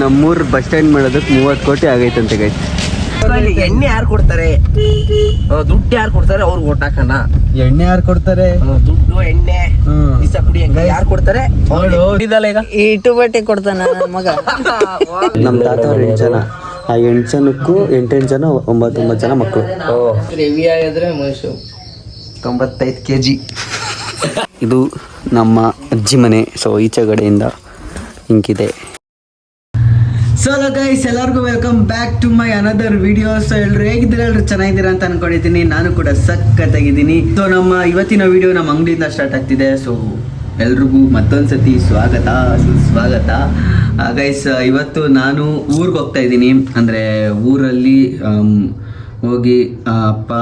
ನಮ್ಮೂರು bus stand ಮಾಡೋದಕ್ಕೆ 30 ಕೋಟಿ ಆಗೈತಂತೆ ಗೈಸ್. ಎಣ್ಣೆ ಯಾರು ಕೊಡ್ತಾರೆ, ದುಡ್ಡು ಯಾರು ಕೊಡ್ತಾರೆ ಅವ್ರಿಗೆ ಓಟ್ ಹಾಕೋಣ. ಎಣ್ಣೆ ಯಾರು ಕೊಡ್ತಾರೆ, ದುಡ್ಡು ಎಣ್ಣೆ ದಿಸ ಕುಡಿಯಂಗೆ ಯಾರು ಕೊಡ್ತಾರೆ ಈಗ ಇಟ್ಟು ಬಟ್ಟೆ ಕೊಡ್ತಾನ ನನ್ನ ಮಗ. ನಮ್ಮ ತಾತ ಅವ್ರು 8 ಜನ, ಆ 8 ಜನಕ್ಕೂ 8 ಜನ 9 ಜನ ಮಕ್ಕಳು. ಹೆವಿ ಆಗಿದ್ರೆ 95 kg. ಇದು ನಮ್ಮ ಅಜ್ಜಿ ಮನೆ. ಸೊ ಈಚೆ ಕಡೆಯಿಂದ ಹಿಂಗಿದೆ. ಸೊ ಗೈಸ್, ಎಲ್ಲರಿಗೂ welcome back to my another video. So ಎಲ್ಲರೂ ಹೇಗಿದ್ದೀರಾ? ಎಲ್ಲರೂ ಚೆನ್ನಾಗಿದ್ದೀರಾ ಅಂತ ಅನ್ಕೊಂಡಿದ್ದೀನಿ. ನಾನು ಕೂಡ ಸಖತ್ತಾಗಿದ್ದೀನಿ. ಸೊ ನಮ್ಮ ಇವತ್ತಿನ ವಿಡಿಯೋ ನಮ್ಮ ಅಂಗಡಿಯಿಂದ ಸ್ಟಾರ್ಟ್ ಆಗ್ತಿದೆ. ಸೊ ಎಲ್ರಿಗೂ ಮತ್ತೊಂದು ಸತಿ ಸುಸ್ವಾಗತ ಗೈಸ್. ಇವತ್ತು ನಾನು ಊರಿಗೆ ಹೋಗ್ತಾ ಇದ್ದೀನಿ. ಅಂದರೆ ಊರಲ್ಲಿ ಹೋಗಿ ಅಪ್ಪ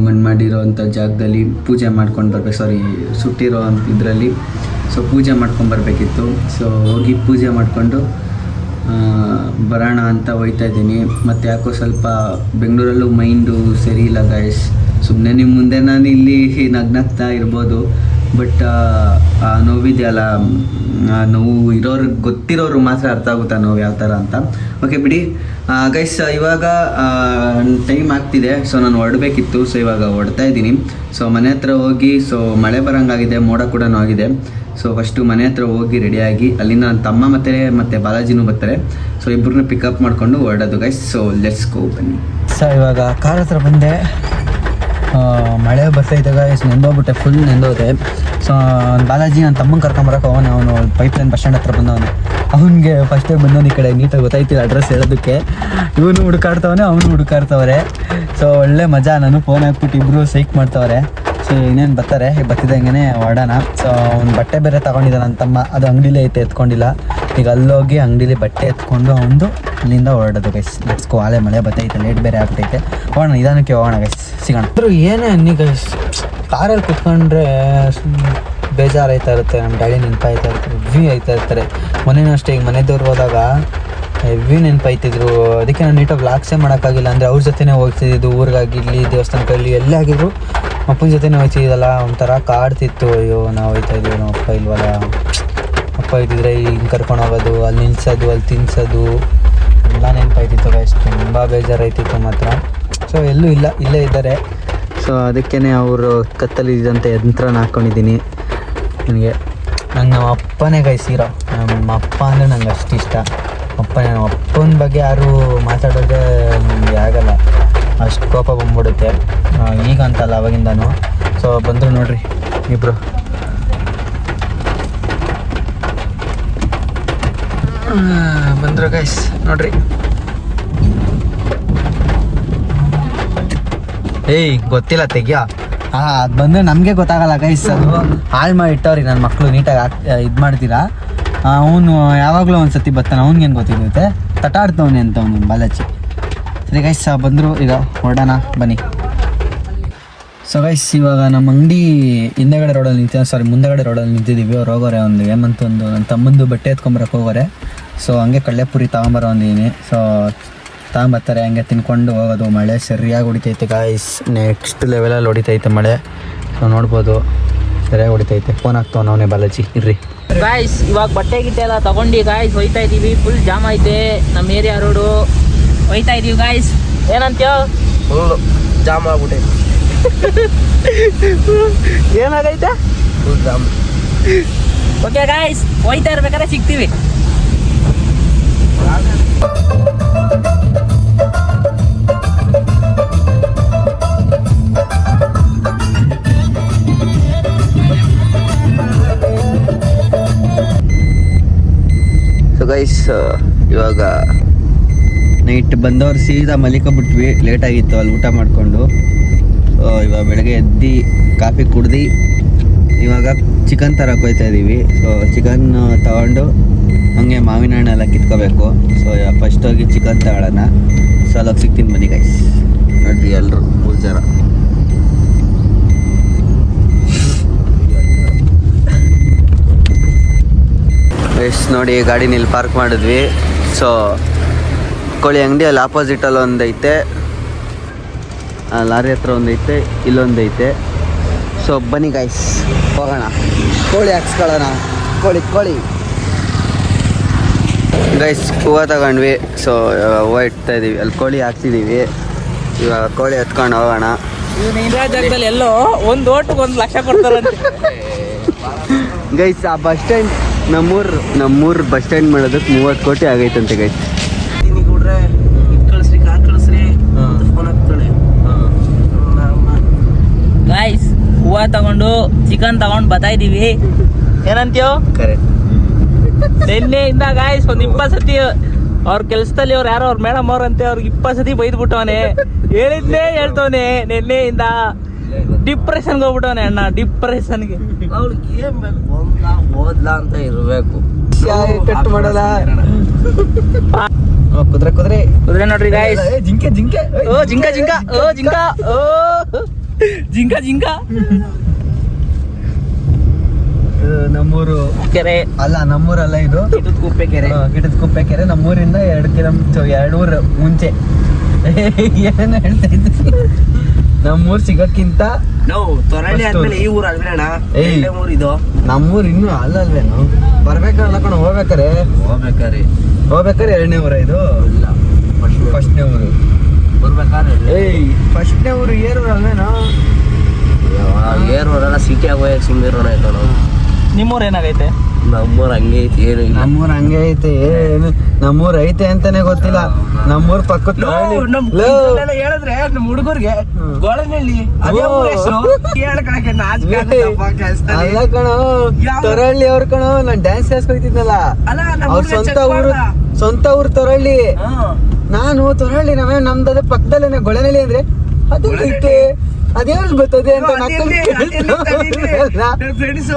ಮಣ್ಣು ಮಾಡಿರೋವಂಥ ಜಾಗದಲ್ಲಿ ಪೂಜೆ ಮಾಡ್ಕೊಂಡು ಬರ್ಬೇಕು. ಸುಟ್ಟಿರೋ ಇದರಲ್ಲಿ ಸೊ ಪೂಜೆ ಮಾಡ್ಕೊಂಡು ಬರಬೇಕಿತ್ತು. ಸೊ ಹೋಗಿ ಪೂಜೆ ಮಾಡಿಕೊಂಡು ಬರೋಣ ಅಂತ ಹೋಗ್ತಾ ಇದ್ದೀನಿ. ಮತ್ತು ಯಾಕೋ ಸ್ವಲ್ಪ ಬೆಂಗಳೂರಲ್ಲೂ ಮೈಂಡು ಸರಿ ಇಲ್ಲ ಗೈಸ್. ಸುಮ್ಮನೆ ನಿಮ್ಮ ಮುಂದೆ ನಾನು ಇಲ್ಲಿ ನಗ್ನಗ್ತಾ ಇರ್ಬೋದು, ಬಟ್ ಆ ನೋವಿದೆಯಲ್ಲ, ನೋವು ಇರೋರಿಗೆ ಗೊತ್ತಿರೋರು ಮಾತ್ರ ಅರ್ಥ ಆಗುತ್ತಾ ನೋವು ಯಾವ ಥರ ಅಂತ. ಓಕೆ ಬಿಡಿ ಗೈಸ್, ಇವಾಗ ಟೈಮ್ ಆಗ್ತಿದೆ. ಸೊ ನಾನು ಹೊರಡಬೇಕಿತ್ತು. ಸೊ ಇವಾಗ ಹೊಡ್ತಾ ಇದ್ದೀನಿ. ಸೊ ಮನೆ ಹತ್ರ ಹೋಗಿ, ಸೊ ಮಳೆ ಬರೋಂಗಾಗಿದೆ, ಮೋಡ ಕೂಡ ಆಗಿದೆ. ಸೊ ಫಸ್ಟು ಮನೆ ಹತ್ರ ಹೋಗಿ ರೆಡಿಯಾಗಿ ಅಲ್ಲಿಂದ ನನ್ನ ತಮ್ಮ ಮತ್ತು ಬಾಲಾಜಿನೂ ಬರ್ತಾರೆ. ಸೊ ಇಬ್ಬರನ್ನ ಪಿಕಪ್ ಮಾಡಿಕೊಂಡು ಹೊರಡೋದು ಗೈಸ್. ಸೊ ಲೆಟ್ಸ್ ಗೋ, ಬನ್ನಿ. ಸೊ ಇವಾಗ ಕಾರ್ ಹತ್ರ ಬಂದೆ. ಮಳೆ ಬರ್ತೈತೆ ಗೈಸ್, ನೆಂದೋಗ್ಬಿಟ್ಟೆ, ಫುಲ್ ನೆಂದೋದೆ. ಸೊ ಬಾಲಾಜಿ ನನ್ನ ತಮ್ಮಂಗೆ ಕರ್ಕೊಂಬರಕ್ಕೆ ಅವನು ಪೈಪ್ಲೈನ್ ಬಸ್ ಸ್ಟ್ಯಾಂಡ್ ಹತ್ರ ಬಂದವನು. ಅವನಿಗೆ ಫಸ್ಟೇ ಬಂದವನು ಈ ಕಡೆ ನೀಟಾಗಿ ಗೊತ್ತಾಯ್ತಿಲ್ಲ ಅಡ್ರೆಸ್ ಹೇಳೋದಕ್ಕೆ. ಇವನು ಹುಡುಕಾಡ್ತವನೆ, ಅವನು ಹುಡುಕಾಡ್ತವ್ರೆ. ಸೊ ಒಳ್ಳೆ ಮಜಾ. ನಾನು ಫೋನ್ ಹಾಕ್ಬಿಟ್ಟು ಇಬ್ಬರು ಸೈಕ್ ಮಾಡ್ತವ್ರೆ. ಸೊ ಇನ್ನೇನು ಬರ್ತಿದ್ದಂಗೆ ಹೊರಡೋಣ. ಸೊ ಅವ್ನು ಬಟ್ಟೆ ಬೇರೆ ತಗೊಂಡಿದ್ದ ನನ್ನ ತಮ್ಮ, ಅದು ಅಂಗಡಿಲೇ ಐತೆ, ಎತ್ಕೊಂಡಿಲ್ಲ. ಈಗ ಅಲ್ಲೋಗಿ ಅಂಗಡಿಲಿ ಬಟ್ಟೆ ಎತ್ಕೊಂಡು ಅವನು ಅಲ್ಲಿಂದ ಹೊರಡೋದು ಗೈಸ್. Let's go. ಆಳೆ ಮಳೆ ಬರ್ತೈತೆ, ಲೇಟ್ ಬೇರೆ ಆಗ್ಬಿಟ್ಟೈತೆ. ಹೋಗೋಣ, ನಿಧಾನಕ್ಕೆ ಹೋಗೋಣ ಗೈಸ್, ಸಿಗೋಣ. ಏನೇ ಅನ್ನಿ ಗೈಸ್, ಕಾರಲ್ಲಿ ಕುತ್ಕೊಂಡ್ರೆ ಬೇಜಾರಾಯ್ತಾ ಇರುತ್ತೆ. ನಮ್ಮ ಡ್ಯಾಡಿ ನೆನಪಾಯ್ತಾ ಇರ್ತಾರೆ, ಹೆವಿ ಆಯ್ತಾ ಇರ್ತಾರೆ. ಮೊನ್ನೆನೂ ಅಷ್ಟೇ, ಈಗ ಮನೆದವ್ರು ಹೋದಾಗ ಹೆವಿ ನೆನಪಾಯ್ತಿದ್ರು. ಅದಕ್ಕೆ ನಾನು ನೀಟಾಗಿ ವ್ಲಾಗ್ಸೇ ಮಾಡೋಕ್ಕಾಗಿಲ್ಲ. ಅಂದರೆ ಅವ್ರ ಜೊತೆನೇ ಹೋಗ್ತಿದ್ದು, ಊರಿಗಾಗಿರಲಿ ದೇವಸ್ಥಾನಕ್ಕಾಗಲಿ ಎಲ್ಲೇ ಆಗಿದ್ರು ಅಪ್ಪನ ಜೊತೆನೇ ಹೋಗ್ತಿದ್ದಲ್ಲ. ಒಂಥರ ಕಾಡ್ತಿತ್ತು. ಅಯ್ಯೋ ನಾವು ಹೋಗ್ತಾಯಿದ್ವಿ, ನಮ್ಮ ಅಪ್ಪ ಇಲ್ವಲ್ಲ, ಅಪ್ಪ ಇದ್ದಿದ್ರೆ ಹಿಂಗೆ ಕರ್ಕೊಂಡು ಹೋಗೋದು, ಅಲ್ಲಿ ನಿಲ್ಸೋದು, ಅಲ್ಲಿ ತಿನ್ನಿಸೋದು ಎಲ್ಲ ನೆನಪಾಯ್ತಿತ್ತು ಗೈಸ್. ತುಂಬ ಬೇಜಾರಾಯ್ತಿತ್ತು ಮಾತ್ರ. ಸೊ ಎಲ್ಲೂ ಇಲ್ಲ, ಇಲ್ಲೇ ಇದ್ದಾರೆ. ಸೊ ಅದಕ್ಕೇ ಅವರು ಕತ್ತಲಿದ್ದಂಥ ಯಂತ್ರನ ಹಾಕ್ಕೊಂಡಿದ್ದೀನಿ. ನನಗೆ ನಮ್ಮ ಅಪ್ಪನೇ ಗೈಸ್ ಹೀರೋ. ನಮ್ಮ ಅಪ್ಪ ಅಂದರೆ ನಂಗೆ ಅಷ್ಟು ಇಷ್ಟ. ನಮ್ಮ ಅಪ್ಪನ ಬಗ್ಗೆ ಯಾರು ಮಾತಾಡೋದೇ ನನಗೆ ಆಗಲ್ಲ, ಅಷ್ಟು ಕೋಪ ಬಂದ್ಬಿಡುತ್ತೆ. ಈಗ ಅಂತಲ್ಲ, ಅವಾಗಿಂದನೂ. ಸೊ ಬಂದರು ನೋಡ್ರಿ ಇಬ್ಬರು. ಬಂದರು ಗೈಸ್ ನೋಡ್ರಿ. ಏಯ್ ಗೊತ್ತಿಲ್ಲ ತೆಗಿಯೋ. ಅದು ಬಂದರೆ ನಮಗೆ ಗೊತ್ತಾಗಲ್ಲ ಗೈಸ್. ಅದು ಹಾಳು ಮಾಡಿ ಇಟ್ಟವ್ರಿ ನನ್ನ ಮಕ್ಕಳು, ನೀಟಾಗಿ ಇದು ಮಾಡ್ತೀರಾ. ಅವನು ಯಾವಾಗಲೂ ಒಂದು ಸತಿ ಬರ್ತಾನೆ, ಅವ್ನಿಗೇನು ಗೊತ್ತಿರುತ್ತೆ, ತಟಾಡ್ತವನೆ ಅಂತ ಅವನು ಬಾಲಾಜಿ. ಸರಿ ಗೈಸ್, ಬಂದರು, ಈಗ ಹೊರಡೋಣ ಬನ್ನಿ. ಸೊ ಗೈಸ್, ಇವಾಗ ನಮ್ಮ ಅಂಗಡಿ ಮುಂದೆಗಡೆ ರೋಡಲ್ಲಿ ನಿಂತಿದ್ದೀವಿ. ಅವ್ರು ಹೋಗೋರೆ, ಒಂದು ಹೇಮಂತ್ ನನ್ನ ತಮ್ಮಂದು ಬಟ್ಟೆ ಎತ್ಕೊಂಬರಕ್ಕೆ ಹೋಗೋರೆ. ಸೊ ಹಂಗೆ ಕಳ್ಳೆಪುರಿ ತಗೊಂಬರೋ ಅಂದಿದ್ದೀನಿ. ಸೊ ತಗೊಂಬರ್ತಾರೆ, ಹಂಗೆ ತಿನ್ಕೊಂಡು ಹೋಗೋದು. ಮಳೆ ಸರಿಯಾಗಿ ಹೊಡಿತೈತೆ ಗಾಯ್ಸ್, ನೆಕ್ಸ್ಟ್ ಲೆವೆಲಲ್ಲಿ ಹೊಡಿತೈತೆ ಮಳೆ. ಸೊ ನೋಡ್ಬೋದು, ಸರಿಯಾಗಿ ಹೊಡಿತೈತೆ. ಫೋನ್ ಆಗ್ತಾವ ಅವನೇ ಬಾಲಾಜಿ, ಇರ್ರಿ ಗಾಯ್ಸ್. ಇವಾಗ ಬಟ್ಟೆ ಗಿಟ್ಟೆ ಎಲ್ಲ ತಗೊಂಡು ಗಾಯ್ಸ್ ಹೋಯ್ತಾ ಇದ್ದೀವಿ. ಫುಲ್ ಜಾಮ್ ಐತೆ ನಮ್ಮ ಏರಿಯಾ ರೋಡು. ಹೋಯ್ತಾ ಇದೀವಿ ಗಾಯ್ಸ್. ಏನಂತೀಯ? ಫುಲ್ ಜಾಮ್ ಆಗ್ಬಿಟ್ಟೈತೆ. ಏನಾಗೈತೆ? Full jam. ಓಕೆ ಗಾಯ್ಸ್, ಹೋಯ್ತಾ ಇರ್ಬೇಕಾದ್ರೆ ಸಿಗ್ತೀವಿ. ಸೊ ಗೈಸ್, ಇವಾಗ ನೈಟ್ ಬಂದವ್ರು ಸೀದಾ ಮಲಿಕೊಂಬಿಟ್ವಿ. ಲೇಟಾಗಿತ್ತು ಅಲ್ಲಿ ಊಟ ಮಾಡಿಕೊಂಡು. ಸೊ ಇವಾಗ ಬೆಳಗ್ಗೆ ಎದ್ದು ಕಾಫಿ ಕುಡ್ದು ಇವಾಗ ಚಿಕನ್ ತರಕ್ಕೆ ಹೋಗ್ತಾ ಇದ್ದೀವಿ. ಸೊ ಚಿಕನ್ ತಗೊಂಡು ಹಂಗೆ ಮಾವಿನ ಹಣ್ಣು ಎಲ್ಲ ಕಿತ್ಕೋಬೇಕು. ಸೊ ಫಸ್ಟ್ ಹೋಗಿ ಚಿಕನ್ ತಗೊಳ್ಳೋಣ. ಸೊ ಅಲ್ಲಿಗೆ ಸಿಗ್ತೀನಿ ಬನ್ನಿ ಗೈಸ್. ನೋಡ್ರಿ ಎಲ್ಲರೂ 3 ಜನ. ಗೈಸ್ ನೋಡಿ, ಗಾಡಿನ ಇಲ್ಲಿ ಪಾರ್ಕ್ ಮಾಡಿದ್ವಿ. ಸೊ ಕೋಳಿ ಅಂಗಡಿ ಅಲ್ಲಿ ಆಪೋಸಿಟಲ್ಲಿ ಒಂದೈತೆ, ಲಾರಿ ಹತ್ರ ಒಂದೈತೆ, ಇಲ್ಲೊಂದೈತೆ. ಸೊ ಬನ್ನಿ ಗೈಸ್, ಹೋಗೋಣ, ಕೋಳಿ ಹಾಕ್ಸ್ಕೊಳ್ಳೋಣ. ಕೋಳಿ ಗೈಸ್ ಹೂವು ತಗೊಂಡ್ವಿ. ಸೊ ಹೂವು ಇಡ್ತಾ ಇದೀವಿ, ಅಲ್ಲಿ ಕೋಳಿ ಹಾಕ್ತಿದೀವಿ. ಇವಾಗ ಕೋಳಿ ಎತ್ಕೊಂಡು ಹೋಗೋಣ. ಇಂದಿರಾ ಜಾಗದಲ್ಲಿ ಎಲ್ಲೋ ಒಂದು ಓಟಿಗೆ 1 ಲಕ್ಷ ಕೊಡ್ತಾರಂತೆ. ಗೈಸ್ ಆ ಬಸ್ ಸ್ಟ್ಯಾಂಡ್ ನಮ್ಮೂರು ಬಸ್ ಸ್ಟ್ಯಾಂಡ್ ಮಾಡೋದಕ್ಕೆ 30 ಕೋಟಿ ಆಗೈತಂತೆ ಗೈಸ್. ಕೊಡ್ರೆ ಕಳಿಸ್ರಿ, ಕಾರ್ ಕಳಿಸ್ರಿ, ಫೋನ್ ಹಾಕ್ತಾಳೆ. ಗಾಯ್ಸ್ ಹೂವು ತಗೊಂಡು ಚಿಕನ್ ತಗೊಂಡು ಬರ್ತಾ ಇದೀವಿ. ಏನಂತೀಯೋ? ಕರೆಕ್ಟ್. ನಿನ್ನೆಯಿಂದ ಗಾಯ್ಸ್ ಒಂದು 20 ಸತಿ ಅವ್ರ ಕೆಲ್ಸದಲ್ಲಿ ಅವ್ರು ಯಾರೋ ಅವ್ರ ಮೇಡಮ್ ಅವ್ರಂತೆ ಅವ್ರಿಗೆ 20 ಸತಿ ಬೈದ್ಬಿಟ್ಟವನೆ. ಹೇಳಿದ್ನೇ ಹೇಳ್ತವನೆ. ನಿನ್ನೆಯಿಂದ ಡಿಪ್ರೆಷನ್ಗೆ ಹೋಗ್ಬಿಟ್ಟವನೆ ಅಣ್ಣ, ಡಿಪ್ರೆಷನ್ಗೆ. ಅವ್ಳಿಗೆ ಏನ್ ಬೇಕು, ಓದ್ಲಾ ಅಂತ ಇರ್ಬೇಕು. ಕಟ್ ಮಾಡಲ್ಲ. ಕುದುರೆ ನೋಡ್ರಿ ಗಾಯ್ಸ್. ಜಿಂಕೆ ಓ ಜಿಂಕ ಓ ಜಿಂಕ ನಮ್ಮೂರು ಕೆರೆ ಅಲ್ಲ, ನಮ್ಮೂರಲ್ಲ ಇದು, ಕುಪ್ಪೆ ಕೆರೆ. ಗಿಡದ ಕುಪ್ಪೆ ಕೆರೆ. ನಮ್ಮೂರಿಂದ 2 ಕಿಲೋಮೀಟರ್ 2 ಊರು ಮುಂಚೆ. ಏನು ಹೇಳ್ತಾ ಇದ್ದೆ? ನಮ್ಮೂರ್ ಸಿಗಕ್ಕಿಂತ ನಾವು ತೊರಳ್ಳಿ ಆದ್ಮೇಲೆ ಈ ಊರು ಅಲ್ವೇಣ? ಊರು ಇದು ನಮ್ಮೂರ್ ಇನ್ನೂ ಅಲ್ಲಲ್ವೇನು? ಬರ್ಬೇಕಾದ್ರೆ ಕಣ ಹೋಗ್ಬೇಕಾರೆ 2ನೇ ಊರ ಇದು? ಇಲ್ಲ, ಫಸ್ಟ್ನೇ ಊರು. ಬರ್ಬೇಕಾದ್ರೆ ಫಸ್ಟ್ನೇ ಊರು ಏರೂರು ಅಲ್ವೇನೋ? ಏರ್ವರೆಲ್ಲ ಸಿಟಿ ಆಗೋಯಕ್ ಸುಮ್ಮನೆ ಆಯ್ತು. ನಿಮ್ಮೂರ್ ಏನಾಗೈತೆ? ನಮ್ಮೂರ್ ಹಂಗೆ ಐತಿ, ಏನು ಇಲ್ಲ. ನಮ್ಮೂರ್ ಹಂಗೆ ಐತೆ, ಏನು ನಮ್ಮೂರ್ ಐತೆ ಅಂತಾನೆ ಗೊತ್ತಿಲ್ಲ. ನಮ್ಮೂರ್ ಪಕ್ಕದ ಹೇಳಿದ್ರೆ ನಮ್ ಹುಡುಗರ್ಗೆ ಗೋಳನಹಳ್ಳಿ ಅಲ್ಲ ಕಣೋ, ತೊರಳ್ಳಿ ಅವ್ರ ಕಣೋ. ನಾನ್ ಡ್ಯಾನ್ಸ್ ಕ್ಲಾಸ್ ಹೋಗ್ತಿದ್ನಲ್ಲ, ಅವ್ರ ಸ್ವಂತ ಊರು ತೊರಳ್ಳಿ. ನಾನು ತೊರಳ್ಳಿ ನಮ್ದು ಪಕ್ಕದಲ್ಲೇನೆ ಗೊಳನಹಳ್ಳಿ ಅಂದ್ರೆ ಅದು ಐತೆ, ಅದೇನು ಬರ್ತದೆ ಅಂತ ಫ್ರೆಂಡ್ಸ್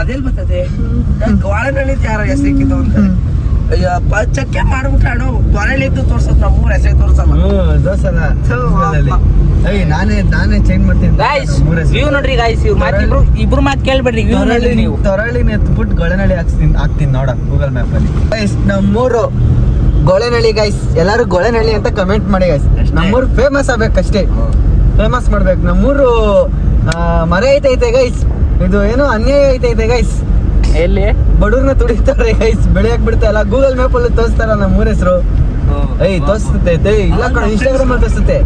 ಅದೆಲ್ ಬರ್ತದೆ ಗೋಳನಹಳ್ಳಿ ಯಾರ ಹೆಸರಿಕ್ಕಿದ್ದು ಅಂತ ಚಕ್ಕೆ ಮಾಡ್ಬಿಟ್ರೆ ಅಣ್ಣ ತೊರಳಿದ್ದು ತೋರ್ಸತ್ ನಮ್ಮೂರ ಹೆಸರು ತೋರ್ಸಲ್ಲ. ನಾನೇ ಚೇಂಜ್ ಮಾಡ್ತೀನಿ. ವ್ಯೂ ನೋಡ್ರಿ ಗಾಯ್ಸ್, ಇಬ್ರು ಮಾತು ಕೇಳ್ಬೇಡ್ರಿ. ವ್ಯೂ ನೋಡ್ರಿ ನೀವು. ತೊರಳಿನ ಎತ್ಬಿಟ್ಟು ಗೊಳನಹಳ್ಳಿ ಹಾಕ್ತೀನಿ ನೋಡ ಗೂಗಲ್ ಮ್ಯಾಪ್ ಅಲ್ಲಿ. ನಮ್ಮೂರು ಗೊಳನಹಳ್ಳಿ ಗೈಸ್. ಎಲ್ಲಾರು ಗೊಳನಹಳ್ಳಿ ಅಂತ ಕಮೆಂಟ್ ಮಾಡಿ ಗೈಸ್. ನಮ್ಮೂರು ಫೇಮಸ್ ಆಗ್ಬೇಕಷ್ಟೇ, ಫೇಮಸ್ ಮಾಡ್ಬೇಕು. ನಮ್ಮೂರು ಮರೆ ಐತೈತೆ ಗೈಸ್. ಇದು ಏನೋ ಅನ್ಯಾಯ ಐತೈತೆ ಗೈಸ್. ಎಲ್ಲಿ ಬಡವ್ರನ್ನ ತುಡಿತಾರೆ ಗೈಸ್, ಬೆಳೆಯಕ್ ಬಿಡ್ತಾ ಇಲ್ಲ. ಗೂಗಲ್ ಮ್ಯಾಪ್ ಅಲ್ಲಿ ತೋರಿಸ್ತಾರ ನಮ್ಮೂರ ಹೆಸರು. ತೋರಿಸ್ತೈತೆ ಇಲ್ಲ ಕಣ, ಇನ್ಸ್ಟಾಗ್ರಾಮ್ ಅಲ್ಲಿ ತೋರಿಸುತ್ತೆ.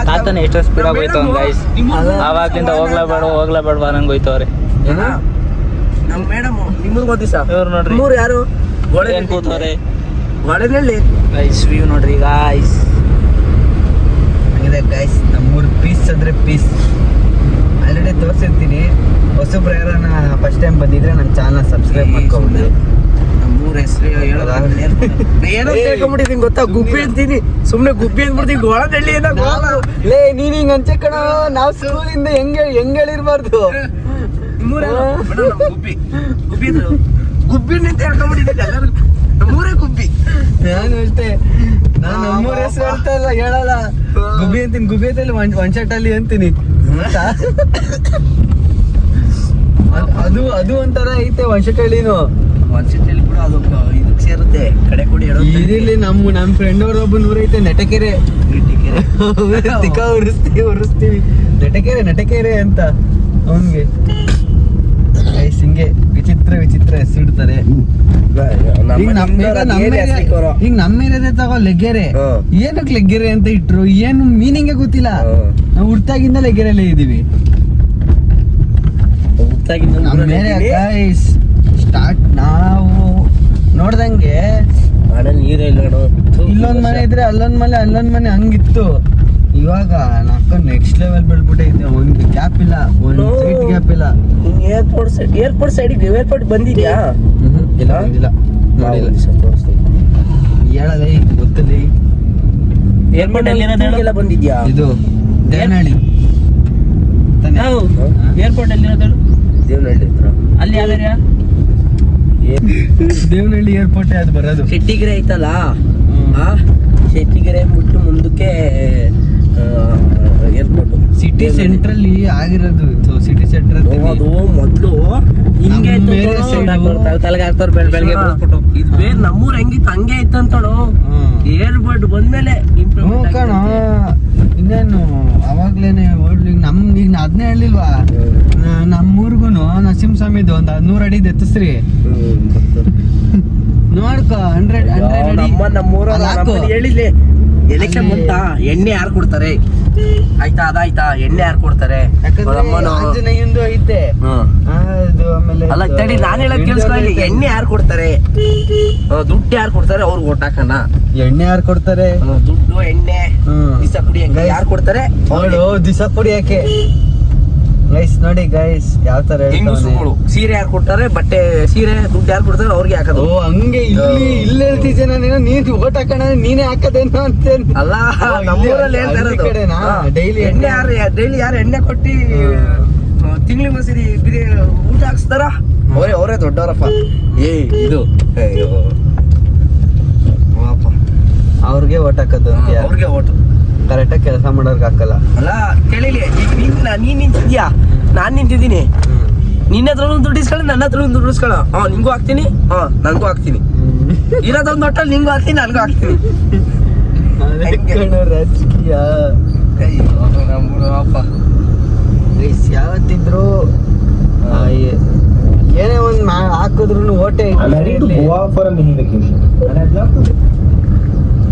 ತಾತನ ಎಷ್ಟು ಸ್ಪೀಡ್ ಆಗೋಯ್ತು ಗೈಸ್. ಆವಾಗ್ಲಿಂದ ಹೋಗ್ಲೇಬೇಡ ನಂಗೆ ಹೋಯ್ತವ್ರೆ. ನಮ್ ಮೇಡಮ್ ನಿಮ್ಮೂರ್ ಗೊತ್ತಿಸ ಇವ್ರು ನೋಡ್ರಿ, ಮೂರು ಯಾರು ಏನ್ ಕೂತವ್ರೆ ಗೋಳನಹಳ್ಳಿ ಗೈಸ್. ವ್ಯೂ ನೋಡ್ರಿ ಗಾಯ್ಸ್. ಇದೆ ಗೈಸ್, ನಮ್ಮೂರು ಪೀಸ್ ಅಂದ್ರೆ ಪೀಸ್. ಆಲ್ರೆಡಿ ತೋರಿಸಿರ್ತೀನಿ. ಹೊಸಬ್ರು ಯಾರನ್ನ ಫಸ್ಟ್ ಟೈಮ್ ಬಂದಿದ್ರೆ ನನ್ನ ಚಾನಲ್ ಸಬ್ಸ್ಕ್ರೈಬ್ ಮಾಡ್ಕೊಬಿಡಿ. ನಮ್ಮೂರ ಹೆಸರು ಏನೋ ಕೇಳ್ಕೊಂಡ್ಬಿಟ್ಟಿದ್ದೀನಿ ಗೊತ್ತಾ? ಗುಬ್ಬಿ ಅಂತೀನಿ, ಸುಮ್ನೆ ಗುಬ್ಬಿ ಅಂದ್ಬಿಡ್ತೀನಿ. ಗೋಳನಹಳ್ಳಿ ಲೇ ನೀನ್ ಹಿಂಗ್ ಅಂಚೆ ಕಣ. ನಾವ್ ಸ್ಕೂಲಿಂದ ಹೆಂಗ್ ಹೇಳಿರ್ಬಾರ್ದು. ಗುಬ್ಬಿ ಅಂತ ಹೇಳ್ಕೊಂಡ್ಬಿಟ್ಟಿದ್ದೀನಿ ಎಲ್ಲರೂ. ನಮ್ಮೂರೇ ಗುಬ್ಬಿ. ನಾನು ಅಷ್ಟೇ, ನಾನು ನಮ್ಮೂರ ಹೆಸರು ಹೇಳ್ತಾ ಇಲ್ಲ, ಹೇಳಲ್ಲ. ಗುಬ್ಬಿ ಅಂತೀನಿ. ಗುಬ್ಬಿ ಅಂತಲ್ಲಿ ಒನ್ ಶಾಟ್ ಅಲ್ಲಿ ಅಂತೀನಿ. ಅದು ಒಂಥರ ಐತೆ ಒನ್ ಶಾಟ್ ಹಳ್ಳಿನು. ಒಂದ್ಸತಿ ಕೂಡ ಅದು ಇದಕ್ಕೆ ಸೇರುತ್ತೆ, ಕಡೆ ಕೊಡಿ ಇದಿಲ್ಲಿ ನಮ್ಮ ಫ್ರೆಂಡ್ ಅವ್ರ ಒಬ್ಬನ ಊರೈತೆ ನೆಟಕೆರೆ. ತಿಕ್ಕ ಉರಿಸ್ತೀವಿ ನೆಟಕೆರೆ ಅಂತ ಅವನ್ಗೆ. ಹಿಂಗೆ ವಿಚಿತ್ರ ಹೆಸರಿಡ್ತಾರೆ. ಈಗ ನಮ್ಮ ಏರಿಯಾದ ತಗೋ ಲೆಗ್ಗೆರೆ. ಏನಕ್ಕೆ ಲೆಗ್ಗೆರೆ ಅಂತ ಇಟ್ರು, ಏನು ಮೀನಿಂಗೇ ಗೊತ್ತಿಲ್ಲ. ನಾವು ಹುಟ್ಟಾಗಿಂದ ಲೆಗ್ಗೆರೆಲ್ಲೇ ಇದೀವಿ. ಸ್ಟಾರ್ಟ್ ನಾವು ನೋಡ್ದಂಗೆ ಇಲ್ಲೊಂದ್ ಮನೆ ಇದ್ರೆ ಅಲ್ಲೊಂದ್ ಮನೆ ಹಂಗಿತ್ತು. ಇವಾಗ ನಾಲ್ಕು ನೆಕ್ಸ್ಟ್ ಲೆವೆಲ್ ಬೆಳ್ಬಿಟ್ಟೈತೆ. ಒಂದು ಗ್ಯಾಪ್ ಇಲ್ಲ, ಒಂದು ಸೈಡ್ ಗ್ಯಾಪ್ ಇಲ್ಲ. ಏರ್ಪೋರ್ಟ್ ಸೈಡ್ ಬಂದಿದ್ಯಾ? ಇಲ್ಲ ಬಂದಿಲ್ಲ, ಹೇಳಲ್ಲ ಗೊತ್ತಲ್ಲಿ. ಏರ್ಪೋರ್ಟ್ ಎಲ್ಲಿರೋದು ಬಂದಿದ್ಯಾ? ಇದು ದೇವನಹಳ್ಳಿ. ಏರ್ಪೋರ್ಟ್ ಎಲ್ಲಿರೋದು? ದೇವನಹಳ್ಳಿ ಹತ್ರ. ಅಲ್ಲಿ ಯಾವ ಏರಿಯಾ? ದೇವನಹಳ್ಳಿ ಏರ್ಪೋರ್ಟ್ ಅದು ಬರೋದು. ಶೆಟ್ಟಿಗೆರೆ ಐತಲ್ಲ, ಶೆಟ್ಟಿಗೆರೆ ಬಿಟ್ಟು ಮುಂದಕ್ಕೆ ಏರ್ಪೋರ್ಟ್. ಸಿಟಿ ಸೆಂಟ್ರಲ್ಲಿ ಆಗಿರೋದು. ಸಿಟಿ ಸೆಂಟ್ರ್ ಅದು ಮೊದ್ಲು ಹಿಂಗೆ ಬೆಳಗ್ಗೆ ಇದು ಬೇರೆ ನಮ್ಮೂರ್ ಹೆಂಗಿತ್ತು ಹಂಗೆ ಇತ್ತು ಅಂತೋಣ. ಏರ್ಪೋರ್ಟ್ ಬಂದ್ಮೇಲೆ ಕಣ ಇನ್ನೇನು ಅವಾಗ್ಲೇನೆ ಓಡ್ಲಿ ಈಗ ಅದನ್ನೇ ಹೇಳಿಲ್ವಾ ನಮ್ಮೂರ್ಗು ನರಸಿಂಹಸ್ವಾಮಿದು ಒಂದು 100 ಅಡಿ ಎತ್ತಿಸ್ರಿ ನೋಡ್ಕೊ 100 ನಮ್ಮೂರಲ್ಲಿ ಹೇಳಿದ್ಲಿ ಎಲೆಕ್ಷನ್ ಬಂತಾ ಎಣ್ಣೆ ಯಾರು ಕೊಡ್ತಾರೆ ಆಯ್ತಾ ಅದಾಯ್ತಾ ಎಣ್ಣೆ ಯಾರು ಕೊಡ್ತಾರೆ ಆಂಜನೇಯಂದು ಐತೆ ಅದು ಆಮೇಲೆ ಅಲ್ಲ ತಡಿ ನಾನು ಹೇಳಕ್ ಕೇಳಿಸ್ಕೊಳ್ಳಿ ಎಣ್ಣೆ ಯಾರು ಕೊಡ್ತಾರೆ ದುಡ್ಡು ಯಾರು ಕೊಡ್ತಾರೆ ಅವ್ರಿಗೆ ಓಟ್ ಹಾಕಣ ಎಣ್ಣೆ ಯಾರು ಕೊಡ್ತಾರೆ ದುಡ್ಡು ಎಣ್ಣೆ ದಿಸ ಕುಡಿಯಕ್ಕೆ ಯಾರು ಕೊಡ್ತಾರೆ ಅವಳು ದಿಸ ಕುಡಿಯಕ್ಕೆ ಗೈಸ್ ನೋಡಿ ಗೈಸ್ ಯಾವ ತರ ಹೆಂಗಸುಗಳು ಸೀರೆ ಯಾರು ಕೊಡ್ತಾರೆ ಬಟ್ಟೆ ಸೀರೆ ದುಡ್ಡು ಯಾರು ಕೊಡ್ತಾರೆ ಅವ್ರಿಗೆ ಹಾಕೋದು ಓ ಹಂಗೆ ಇಲ್ಲಿ ಹೇಳ್ತಿದ್ದೆ ನೀನು ಓಟ್ ಹಾಕೋಣ ನೀನೇ ಹಾಕದೇನೋ ಅಂತ ಅಲ್ಲ ನಮ್ಮೂರಲ್ಲಿ ಹೇಳ್ತಾ ಇರೋದು ಡೈಲಿ ಎಣ್ಣೆ ಡೈಲಿ ಯಾರು ಎಣ್ಣೆ ಕೊಟ್ಟಿ ತಿಂಗಳಿಗೆ ಒಂದ್ಸರಿ ಊಟ ಹಾಕ್ಸ್ತಾರ ಅವರೇ ದೊಡ್ಡವರಪ್ಪ ಇದು ಅವ್ರಿಗೆ ಓಟ್ ಹಾಕೋದು ಅವ್ರಿಗೆ ಓಟು ಕರೆಕ್ಟಾಗಿ ಕೆಲಸ ಮಾಡೋರ್ಗೆ ಹಾಕಲ್ಲ ಅಲ್ಲ ಕೇಳಿಲಿ ಈಗ ನೀನ್ ನಿಂತಿದ್ಯಾ ನಾನ್ ನಿಂತಿದ್ದೀನಿ ನಿನ್ನ ಹತ್ರ ಒಂದು ದುಡ್ಡು ಇಸ್ಕೊಳ್ಳಿ ನನ್ನ ಹತ್ರ ಒಂದು ದುಡ್ಡು ಇಸ್ಕೊಳ್ಳೋ ನಿಂಗೂ ಹಾಕ್ತೀನಿ ನನ್ಗೂ ಹಾಕ್ತೀನಿ ಇರೋದೊಂದು ಹೊಟ್ಟಲ್ಲಿ ನಿಂಗೂ ಹಾಕ್ತೀನಿ ನನಗೂ ಹಾಕ್ತೀನಿ ರಾಜಕೀಯ ಯಾವತ್ತಿದ್ರು ಏನೇ ಒಂದ್ ಹಾಕಿದ್ರು ಓಟೆ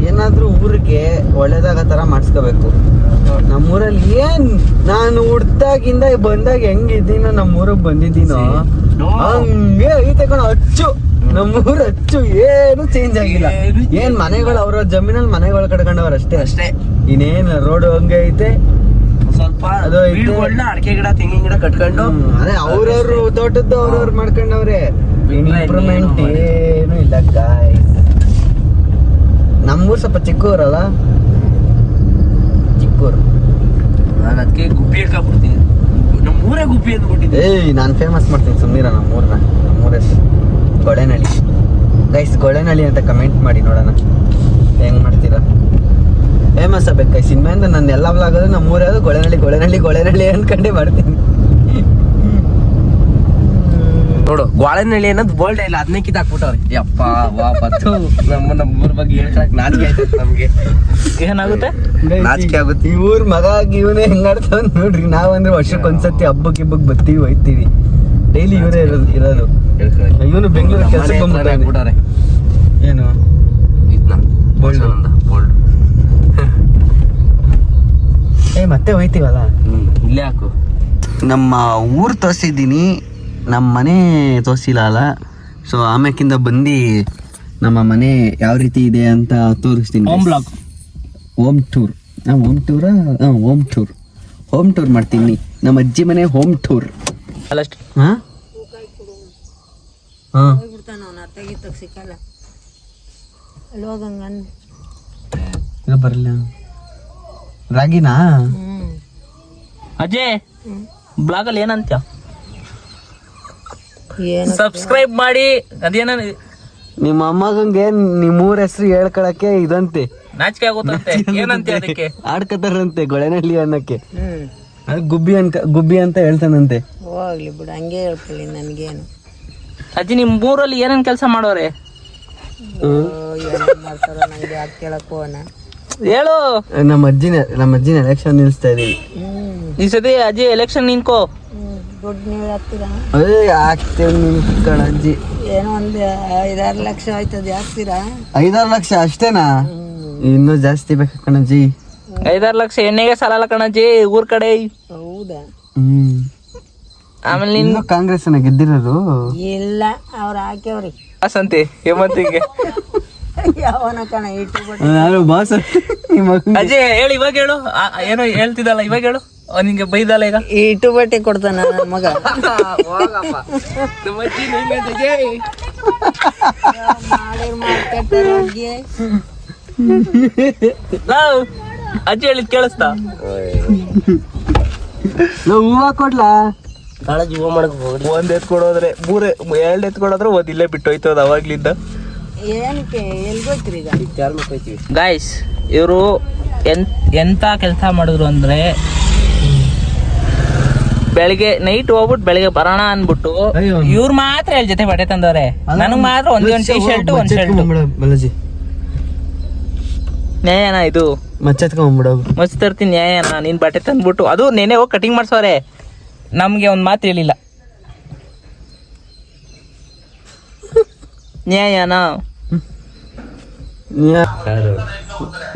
ಏನಾದ್ರೂ ಊರಿಗೆ ಒಳ್ಳೇದಾಗ ತರ ಮಾಡಿಸ್ಕೋಬೇಕು. ನಮ್ಮೂರಲ್ಲಿ ಏನ್ ನಾನು ಹುಡ್ದಾಗಿಂದ ಬಂದಾಗ ಹೆಂಗಿದ್ದೀನೋ ನಮ್ಮೂರಿಗೆ ಬಂದಿದ್ದೀನೋ ಹಂಗೆ ಐತೆ ಕಣ ಅಚ್ಚು. ನಮ್ಮೂರ ಅಚ್ಚು ಏನು ಚೇಂಜ್ ಆಗಿಲ್ಲ. ಏನ್ ಮನೆಗಳು ಅವ್ರ ಜಮೀನಲ್ಲಿ ಮನೆಗಳು ಕಟ್ಕೊಂಡವ್ರ ಅಷ್ಟೇ. ಇನ್ನೇನ್ ರೋಡ್ ಹಂಗೆ ಐತೆ. ಸ್ವಲ್ಪ ಅದು ಅಡಿಕೆ ಗಿಡ ತೆಂಗಿನ ಗಿಡ ಕಟ್ಕೊಂಡು ಅದೇ ಅವ್ರವ್ರು ತೋಟದ್ದು ಅವ್ರವ್ರು ಮಾಡ್ಕೊಂಡವ್ರೆ. ಇಂಪ್ರೂವ್ಮೆಂಟ್ ಏನು ಇಲ್ಲ ಗಾಯ್ಸ್. ನಮ್ಮೂರು ಸ್ವಲ್ಪ ಚಿಕ್ಕೂರಲ್ಲ, ಚಿಕ್ಕೂರು. ನಾನು ಅದಕ್ಕೆ ಗುಬ್ಬಿ ಹೇಳ್ಕೊಬಿಡ್ತೀನಿ. ನಮ್ಮೂರೇ ಗುಬ್ಬಿ ಅಂದ್ಬಿಟ್ಟಿದ್ದೆ. ನಾನು ಫೇಮಸ್ ಮಾಡ್ತೀನಿ ಸುಮ್ಮೀರ ನಮ್ಮೂರನ್ನ. ನಮ್ಮೂರ ಗೊಳೆನಳ್ಳಿ ಗೈಸ್. ಗೊಳೆನಳ್ಳಿ ಅಂತ ಕಮೆಂಟ್ ಮಾಡಿ ನೋಡೋಣ ಹೆಂಗ್ ಮಾಡ್ತೀರಾ. ಫೇಮಸ್ ಆಗ್ಬೇಕು ಗೈಸ್. ಇನ್ಮೇಲೆ ನನ್ನ ಎಲ್ಲ ವ್ಲಾಗದು ನಮ್ಮೂರೇ ಅದು ಗೊಳೆನಳ್ಳಿ ಗೊಳೆನಳ್ಳಿ ಗೊಳೆನಳ್ಳಿ ಅನ್ಕೊಂಡೇ ಮಾಡ್ತೀನಿ. ನೋಡು ಗೋಳೆನಳ್ಳಿ ಅನ್ನೋದು ಬೋಲ್ಡ್ ಇಲ್ಲ, ಅದನ್ನೇ ಕಿತ್ತಾಕ್ಬಿಟ್ಟವ್ರೆ. ಯಪ್ಪ ವಾಪತ್ತು ನಮ್ಮೂರ ಬಗ್ಗೆ ಹೇಳ್ಕೊಳಕ್ ನಾಚಿಕೆ ಆಯ್ತದೆ ನಮ್ಗೆ. ಏನಾಗುತ್ತೆ ನಾಚಿಕೆ ಆಗುತ್ತೆ. ಈ ಊರ್ ಮಗ ಇವನೇ ಹೆಂಗಾಡ್ತಾವ್ ನೋಡ್ರಿ. ನಾವಂದ್ರೆ ವರ್ಷಕ್ಕೆ ಒಂದ್ಸತಿ ಹಬ್ಬಕ್ಕೆ ಬರ್ತೀವಿ ಹೋಯ್ತೀವಿ. ಡೈಲಿ ಇವರೇ ಇರೋದು. ಇವನು ಬೆಂಗಳೂರು ಕೆಲಸಕ್ಕೆ ಬಂದ್ಬಿಟ್ಟಾರೆ. ಏನು ಬೋಲ್ಡ್ ಮತ್ತೆ ಹೋಯ್ತೀವಲ್ಲ ಇಲ್ಲೇ ಹಾಕು. ನಮ್ಮ ಊರು ತೋರಿಸಿದ್ದೀನಿ, ನಮ್ಮ ಮನೆ ತೋರಿಸಿಲ್ಲ ಅಲ್ಲ. ಸೊ ಆಮ್ಯಾಕಿಂದ ಬಂದು ನಮ್ಮ ಮನೆ ಯಾವ ರೀತಿ ಇದೆ ಅಂತ ತೋರಿಸ್ತೀನಿ. Home blog, home tour. Home tour ಮಾಡ್ತೀನಿ. ನಮ್ಮ ಅಜ್ಜಿ ಮನೆ ಹೋಮ್ ಟೂರ್. ಅಲ್ಲಷ್ಟು ಬರಲ್ಲ ರಾಗಿನಾ ಅಜಯ್ ಬ್ಲಾಗಲ್ಲಿ ಏನಂತ್ಯ? ಸಬ್ಸ್ಕ್ರೈಬ್ ಮಾಡಿ. ಅದೇನ ನಿಮ್ಮ ಅಮ್ಮಗಂಗೆ ನಿಮ್ಮೂರ ಹೆಸರು ಹೇಳ್ಕೊಳಕ್ಕೆ ಇದಂತೆ ನಾಚಿಕೆ ಆಗುತ್ತಂತೆ. ಏನಂತೆ ಅದಕ್ಕೆ? ಆಡ್ಕತಾರಂತೆ ಗೊಳೆನಳ್ಳಿ ಅನ್ನಕ್ಕೆ. ಅದು ಗುಬ್ಬಿ ಅಂತ ಹೇಳ್ತಾನಂತೆ. ಹೋಗ್ಲಿ ಬಿಡು, ಹಂಗೆ ಹೇಳ್ಕೊಳ್ಳಿ, ನನ್ಗೇನು. ಅಜ್ಜಿ ನಿಮ್ ಊರಲ್ಲಿ ಏನೇನ್ ಕೆಲಸ ಮಾಡೋರೆ ಮಾಡ್ತಾರ ನಂಗೆ ಯಾಕೆ ಕೇಳಕ್ ಹೋಗೋಣ ಹೇಳು. ನಮ್ಮ ಅಜ್ಜಿನ ಎಲೆಕ್ಷನ್ ನಿಲ್ಸ್ತಾ ಇದೀವಿ ಈ ಸತಿ ಅಜ್ಜಿ ಎಲೆಕ್ಷನ್ ನಿನ್ಕೋ. ದುಡ್ಡು ನೀವು ಹಾಕ್ತೀರಾ? ಅದೇ ಹಾಕ್ತೇವೆ ನಿನ್ ಅಜ್ಜಿ. ಏನೋ ಒಂದು 5-6 ಲಕ್ಷ ಆಯ್ತದೆ, ಹಾಕ್ತೀರಾ? 5-6 ಲಕ್ಷ ಅಷ್ಟೇನಾ? ಇನ್ನೂ ಜಾಸ್ತಿ ಬೇಕು ಕಣಜ್ಜಿ. 5-6 ಲಕ್ಷ ಎಣ್ಣೆಗೆ ಸಾಲಲ್ಲ ಕಣಜ್ಜಿ ಊರ್ ಕಡೆ. ಹೌದಾ? ಆಮೇಲೆ ಇನ್ನು ಕಾಂಗ್ರೆಸ್ ಗೆದ್ದಿರೋದು ಇಲ್ಲ, ಅವ್ರು ಹಾಕ್ಯವ್ರಿ ಸಂತೆ ಹೇಮಂತಿಗೆ. ಯಾವನ ಕಣ ಇಟ್ಟು ನಾನು ಬಾಸ್. ಅಜಯ್ ಹೇಳು, ಇವಾಗ ಹೇಳು. ಏನೋ ಹೇಳ್ತಿದ್ದಲ್ಲ, ಇವಾಗ ಹೇಳು. ನಿಂಗೆ ಬೈದಲ್ಲ ಈಗ. ಇಟ್ಟು ಬಟ್ಟೆ ಕೊಡ್ತಾನ ನನ್ನ ಮಗ. ಅಜ್ಜಿ ಹೇಳಿದ್ ಕೇಳಿಸ್ತಾ? ಹೂವ ಕೊಡ್ಲಾ? ಕಾಳಜಿ ಹೂವ ಮಾಡಕ್ ಹೋಗಿ ಒಂದ್ ಎತ್ಕೊಡೋದ್ರೆ 2 ಎತ್ಕೊಡೋದ್ರೆ ಒಂದ್ ಇಲ್ಲೇ ಬಿಟ್ಟು ಹೋಯ್ತದ ಅವಾಗ್ಲಿಂದ. ಏನಕ್ಕೆ ಎಲ್ಗೋಯ್ತ್ರಿ ಈಗ? ಗಾಯ್ಸ್, ಇವರು ಎಂತ ಕೆಲಸ ಮಾಡಿದ್ರು ಅಂದ್ರೆ ಬೆಳಿಗ್ಗೆ ನೈಟ್ ಹೋಗ್ಬಿಟ್ಟು ಬೆಳಿಗ್ಗೆ ಬರೋಣ ಅನ್ಬಿಟ್ಟು ಇವ್ರು ಮಾತ್ರ 2 ಜೊತೆ ಬಟ್ಟೆ ತಂದವ್ರೆ. ನನಗ್ ಮಾತ್ರ ಒಂದ್ ಟೀ ಶರ್ಟ್ ಒಂದ್ ಶರ್ಟ್. ಬಲಜಿ ನೇನ ಇದು ಮಚ್ಚತ್ಕೊಂಡ್ಬಿಡೋಗು. ಮಸ್ತ್ ತರ್ತೀನಿ ನ್ಯಾಯನ. ನೀನ್ ಬಟ್ಟೆ ತಂದ್ಬಿಟ್ಟು ಅದು ನೆನೆ ಹೋಗಿ ಕಟಿಂಗ್ ಮಾಡ್ಸವ್ರೆ. ನಮ್ಗೆ ಒಂದ್ ಮಾತು ಹೇಳಿಲ್ಲ. ನ್ಯಾಯನ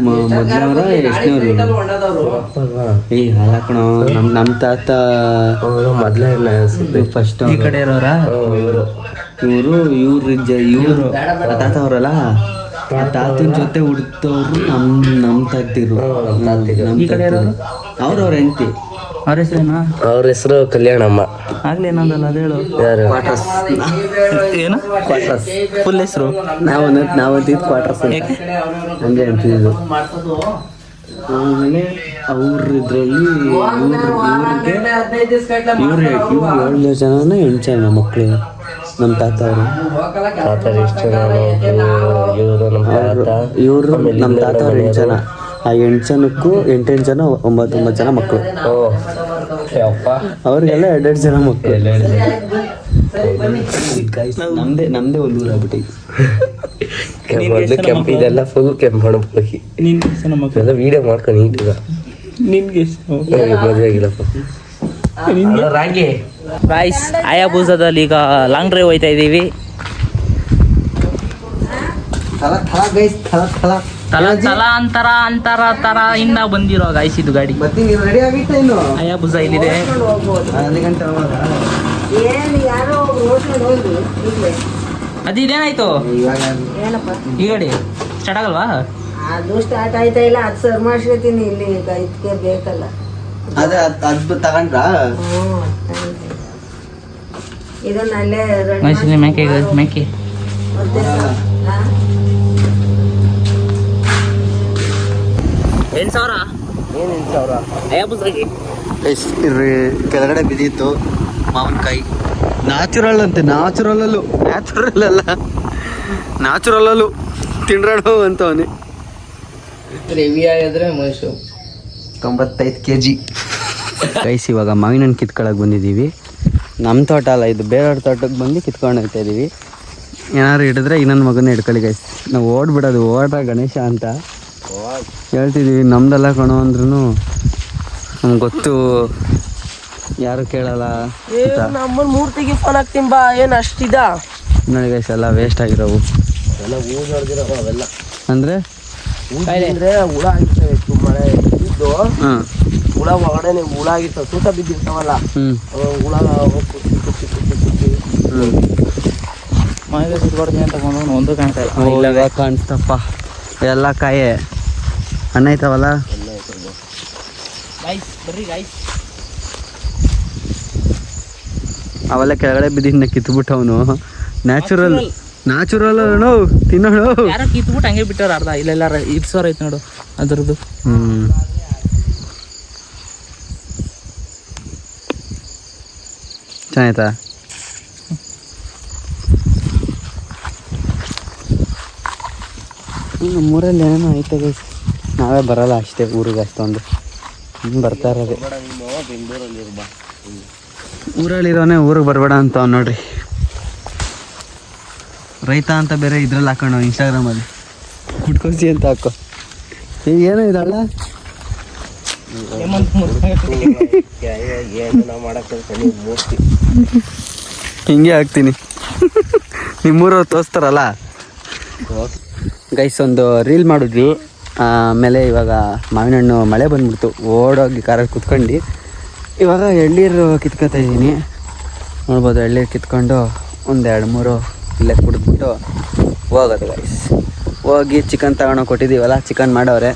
ಮೊದ್ಲವ್ರ ಎಷ್ಟನೇವ್ರು? ಏ ಹಾಳಾಕಣ. ನಮ್ ತಾತ ಮೊದ್ಲೇ ಫಸ್ಟ್ ಈ ಕಡೆ ಇರೋರ ಇವ್ರು ತಾತ ಅವ್ರಲ್ಲ, ಆ ತಾತನ ಜೊತೆ ಹುಡ್ತವ್ರು ನಮ್ ತಾತಿರು. ಅವ್ರವ್ರ ಹೆಂಡತಿ. ಅವ್ರ ಹೆಸರೇನಾ? ಅವ್ರ ಹೆಸರು ಕಲ್ಯಾಣಮ್ಮ. ಆಗ್ಲೇ ಏನಂದಲ್ಲ ಅದು ಹೇಳು. ಯಾರು? ಏನು ಫುಲ್ ಹೆಸರು? ನಾವಂತಿದ್ ಕ್ವಾರ್ಟರ್ಸ್ ಹಂಗೆ ಅಂತಿದ್ದು. ಆಮೇಲೆ ಅವ್ರ ಇದ್ರಲ್ಲಿ ಇವ್ರು 7 ಜನನ 8 ಜನ ಮಕ್ಕಳು ನಮ್ಮ ತಾತ ಅವರು. ಇವರು ನಮ್ಮ ತಾತ ಅವ್ರು 8 ಜನ. ಆ 8 ಜನಕ್ಕೂ 8 ಜನ 9 ಜನ ಮಕ್ಕಳು. ಅವ್ರಿಗೆಲ್ಲ 2 ಜನ ಮಕ್ಕಳು. ನಮ್ದೇ ಒಂದು ಊರು ಆಗ್ಬಿಟ್ಟೈತಿ. ಕೆಂಪು ಇದೆಲ್ಲ ಫುಲ್ ಕೆಂಪು ಹಣಿ ಎಲ್ಲ ವಿಡಿಯೋ ಮಾಡ್ಕೊಂಡು ನೀಟಿಗ. ನಿನ್ಗೆ ಮದುವೆ ಆಗಿಲ್ಲಪ್ಪ. ರಾಗಿ ಗಾಯ್ಸ್, ಆಯಾಬೂಸದಲ್ಲಿ ಈಗ ಲಾಂಗ್ ಡ್ರೈವ್ ಹೋಯ್ತಾ ಇದೀವಿ. ಅಂತರ ಇಂದ ಬಂದಿರೋ ಗಾಯ್ಸ್ ಇದು ಗಾಡಿ. ಆಯಾಬೂಸ ಇಲ್ಲಿದೆ. ಅದಿದೇನಾಯ್ತು ಈ ಗಾಡಿ ಸ್ಟಾರ್ಟ್ ಆಗಲ್ವಾ? ಅದು ಸ್ಟಾರ್ಟ್ ಆಯ್ತಾ ಇಲ್ಲ, ಅದು ಸರ್ ಮಾಡ್ಸ್ಕೊತೀನಿ ಇಲ್ಲಿ. ಈಗ ಇದಕ್ಕೆ ಬೇಕಲ್ಲ. ಅದು ತಗೊಂಡ್ರ ಇದನ್ನಲ್ಲೇ ಮೇಕೆ ಕೆಳಗಡೆ ಬಿದ್ದಿತ್ತು ಮಾವಿನಕಾಯಿ. ನ್ಯಾಚುರಲ್ ಅಂತೆ. ನ್ಯಾಚುರಲ್ಲೂ ತಿಂಡ್ರಾಡು ಅಂತವನೇ. ಹೆವಿ ಆಗಿದ್ರೆ ಮೈಸೂರು 95 kg. ಗೈಸ್, ಇವಾಗ ಮಾವಿನ ಹಣ್ಣು ಕಿತ್ಕೊಳಕ್ಕೆ ಬಂದಿದ್ದೀವಿ. ನಮ್ಮ ತೋಟ ಅಲ್ಲ ಇದು, ಬೇರೆಯವ್ರ ತೋಟಕ್ಕೆ ಬಂದು ಕಿತ್ಕೊಂಡು ಹೋಗ್ತಾ ಇದ್ದೀವಿ. ಏನಾದ್ರು ಹಿಡಿದ್ರೆ ಇನ್ನೊಂದು ಮಗನ ಹಿಡ್ಕೊಳ್ಳಿ ಗೈಸ್. ನಾವು ಓಡ್ಬಿಡೋದು, ಓಡ್ರ ಗಣೇಶ ಅಂತ ಹೇಳ್ತಿದ್ದೀವಿ. ನಮ್ದೆಲ್ಲ ಕಣೋ ಅಂದ್ರೂ ನಮ್ಗೆ ಗೊತ್ತು, ಯಾರು ಕೇಳಲ್ಲ. ನಮ್ಮನ್ನ ಮೂರ್ತಿಗೆ ಫೋನ್ ಹಾಕ್ತೀನಿ ಬಾ. ಏನು ಅಷ್ಟಿದ ನೋಡಿ ಗೈಸ್, ಎಲ್ಲ ವೇಸ್ಟ್ ಆಗಿರೋವು. ಎಲ್ಲ ಊರ್ ನೋಡಿದಿರೋ ಅವೆಲ್ಲ ಅಂದರೆ ಅಂದ್ರೆ ಹುಳ ಆಗಿರ್ತವೆ. ಮಳೆ ಬಿದ್ದು ಹುಳ ಒಳಗಡೆ ಹುಳ ಆಗಿರ್ತವೆ. ತೂತ ಬಿದ್ದಿರ್ತಾವಲ್ಲ, ಹುಳ ಕುಟ್ಟಿ ಮನೆಗೆ ಸುಟ್ಕೊಡ್ತೀನಿ ತಗೊಂಡು ಒಂದು ಕಾಣ್ತಾ ಇಲ್ಲ. ಕಾಣಿಸ್ತಪ್ಪ ಎಲ್ಲ ಕಾಯೆ ಅನ್ನ ಐತವಲ್ಲ. ಅವೆಲ್ಲ ಕೆಳಗಡೆ ಬಿದ್ದಿದ್ನ ಕಿತ್ಬಿಟ್ಟವನು. ನ್ಯಾಚುರಲ್ ತಿನ್ನೋಳು. ಯಾರೋ ಕಿತ್ಬಿಟ್ಟು ಹಂಗೆ ಬಿಟ್ಟವ್ರು ಅರ್ಧ. ಇಲ್ಲೆಲ್ಲ ಇಡ್ಸೋರ್ ಐತೆ ನೋಡು ಅದ್ರದ್ದು. ಚೆನ್ನಾಯ್ತಾ? ನಮ್ಮೂರಲ್ಲಿ ಏನೇನೋ ಐತೆ ಗೈಸ್. ನಾವೇ ಬರಲ್ಲ ಅಷ್ಟೇ ಊರಿಗೆ ಅಷ್ಟೊಂದು. ಬರ್ತಾ ಇರೋದೆ ಊರಲ್ಲಿರೋನೇ ಊರಿಗೆ ಬರಬೇಡ ಅಂತ ನೋಡ್ರಿ. ರೈತ ಅಂತ ಬೇರೆ ಇದ್ರಲ್ಲಿ ಹಾಕೊಂಡು ಇನ್ಸ್ಟಾಗ್ರಾಮಲ್ಲಿ ಹುಡ್ಕೋಸಿ ಅಂತ ಹಾಕೋ. ಈಗ ಏನೋ ಇದಲ್ಲ ಹಿಂಗೆ ಹಾಕ್ತೀನಿ. ನಿಮ್ಮೂರವ್ರು ತೋರಿಸ್ತಾರಲ್ಲ ಗೈಸ್. ಒಂದು ರೀಲ್ ಮಾಡಿದ್ವಿ. ಆಮೇಲೆ ಇವಾಗ ಮಾವಿನ ಹಣ್ಣು ಮಳೆ ಬಂದ್ಬಿಡ್ತು. ಓಡೋಗಿ ಕಾರಲ್ಲಿ ಕುತ್ಕೊಂಡು ಇವಾಗ ಎಳ್ನೀರು ಕಿತ್ಕೊತಾ ಇದ್ದೀನಿ. ನೋಡ್ಬೋದು, ಎಳ್ನೀರು ಕಿತ್ಕೊಂಡು 1-2-3 ಇಲ್ಲೇ ಕುಡಿದ್ಬಿಟ್ಟು ಹೋಗೋದು ಗೈಸ್. ಹೋಗಿ ಚಿಕನ್ ತಗೊಂಡೋಗಿ ಕೊಟ್ಟಿದ್ದೀವಲ್ಲ, ಚಿಕನ್ ಮಾಡವ್ರೆ.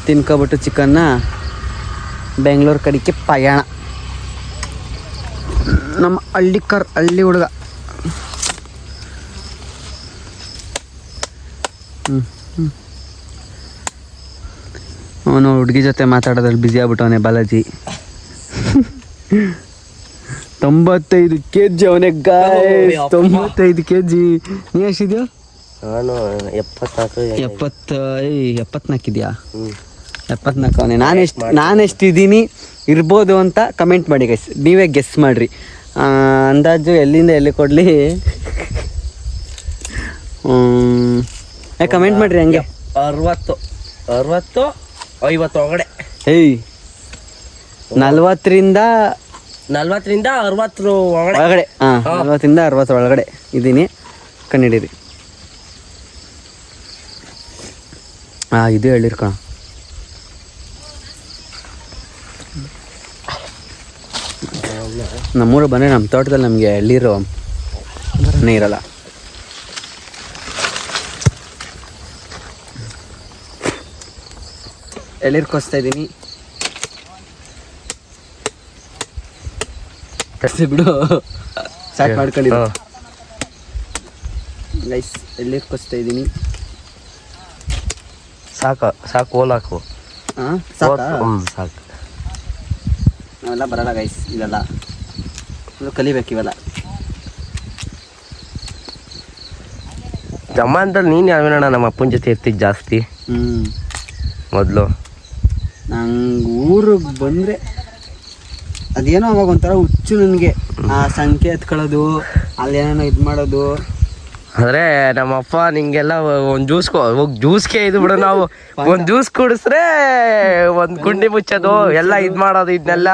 ತಿನ್ಕೊಬಿಟ್ಟು ಚಿಕನ್ನ ಬೆಂಗಳೂರು ಕಡೆಗೆ ಪಯಣ. ನಮ್ಮ ಹಳ್ಳಿ ಹುಡುಗ. ಅವನು ಹುಡುಗಿ ಜೊತೆ ಮಾತಾಡೋದ್ರಲ್ಲಿ ಬ್ಯುಸಿ ಆಗ್ಬಿಟ್ಟವನೇ ಬಾಲಾಜಿ. 95 kg ಅವನೇ ಗಾಯ್ಸ್. 95 kg. ನೀ ಎಷ್ಟಿದ್ಯಾ? ನಾನು 74 ಇದೆಯಾ? 74 ಅವನೇ. ನಾನೆಷ್ಟಿದ್ದೀನಿ ಇರ್ಬೋದು ಅಂತ ಕಮೆಂಟ್ ಮಾಡಿ ಗೈಸ್. ನೀವೇ ಗೆಸ್ ಮಾಡಿರಿ. ಅಂದಾಜು ಎಲ್ಲಿಂದ ಎಲ್ಲಿ ಕೊಡಲಿ ಕಮೆಂಟ್ ಮಾಡಿರಿ. ಹಂಗೆ 60 50 ಒಳಗಡೆ. ಏಯ್ 40ರಿಂದ 40ರಿಂದ 60 ಒಳಗಡೆ. ಒಳಗಡೆ. ಹಾಂ 40ರಿಂದ 60 ಒಳಗಡೆ ಇದ್ದೀನಿ. ಕಣ್ಣಿಡೀರಿ. ಹಾಂ ಇದು ಹೇಳಿರ್ಕಣ. ನಮ್ಮೂರು ಬಂದರೆ ನಮ್ಮ ತೋಟದಲ್ಲಿ ನಮಗೆ ಎಳ್ಳೀರು ಬರನೇ ಇರಲ್ಲ. ಎಳ್ಳೀರು ಕೊಸ್ತಾ ಇದ್ದೀನಿ. ಕಟ್ಸಿ ಬಿಡು, ಸ್ಟಾರ್ಟ್ ಮಾಡ್ಕೊಂಡಿದ್ದು ಗೈಸ್. ಎಳ್ಳೀರು ಕೊಸ್ತಾ ಇದ್ದೀನಿ. ಸಾಕು ಓಲಾಕು. ಹಾಂ ಸಾಕು. ಸಾಕು. ನಾವೆಲ್ಲ ಬರಲ್ಲ ಗೈಸ್, ಇವೆಲ್ಲ ಕಲಿಬೇಕು ಇವೆಲ್ಲ. ಜಮ್ಮ ಅಂತಲ್ಲಿ ನೀನು ಯಾವೇನಣ್ಣ ನಮ್ಮ ಅಪ್ಪನ ಜೊತೆ ಇರ್ತಿದ್ದು ಜಾಸ್ತಿ ಮೊದಲು. ನಂಗೆ ಊರಿಗೆ ಬಂದರೆ ಅದೇನೋ ಅವಾಗ ಒಂಥರ ಹುಚ್ಚು ನನಗೆ. ಆ ಸಂಖ್ಯೆ ಎತ್ಕೊಳ್ಳೋದು, ಅಲ್ಲೇನೋ ಇದು ಮಾಡೋದು. ಅಂದ್ರೆ ನಮ್ಮಪ್ಪ ನಿಂಗೆಲ್ಲ ಒಂದು ಜ್ಯೂಸ್ಗೆ ಇದು ಬಿಡು, ನಾವು ಒಂದು ಜ್ಯೂಸ್ ಕುಡಿಸ್ರೆ ಒಂದು ಕುಂಡಿ ಮುಚ್ಚೋದು ಎಲ್ಲ ಇದು ಮಾಡೋದು, ಇದನ್ನೆಲ್ಲ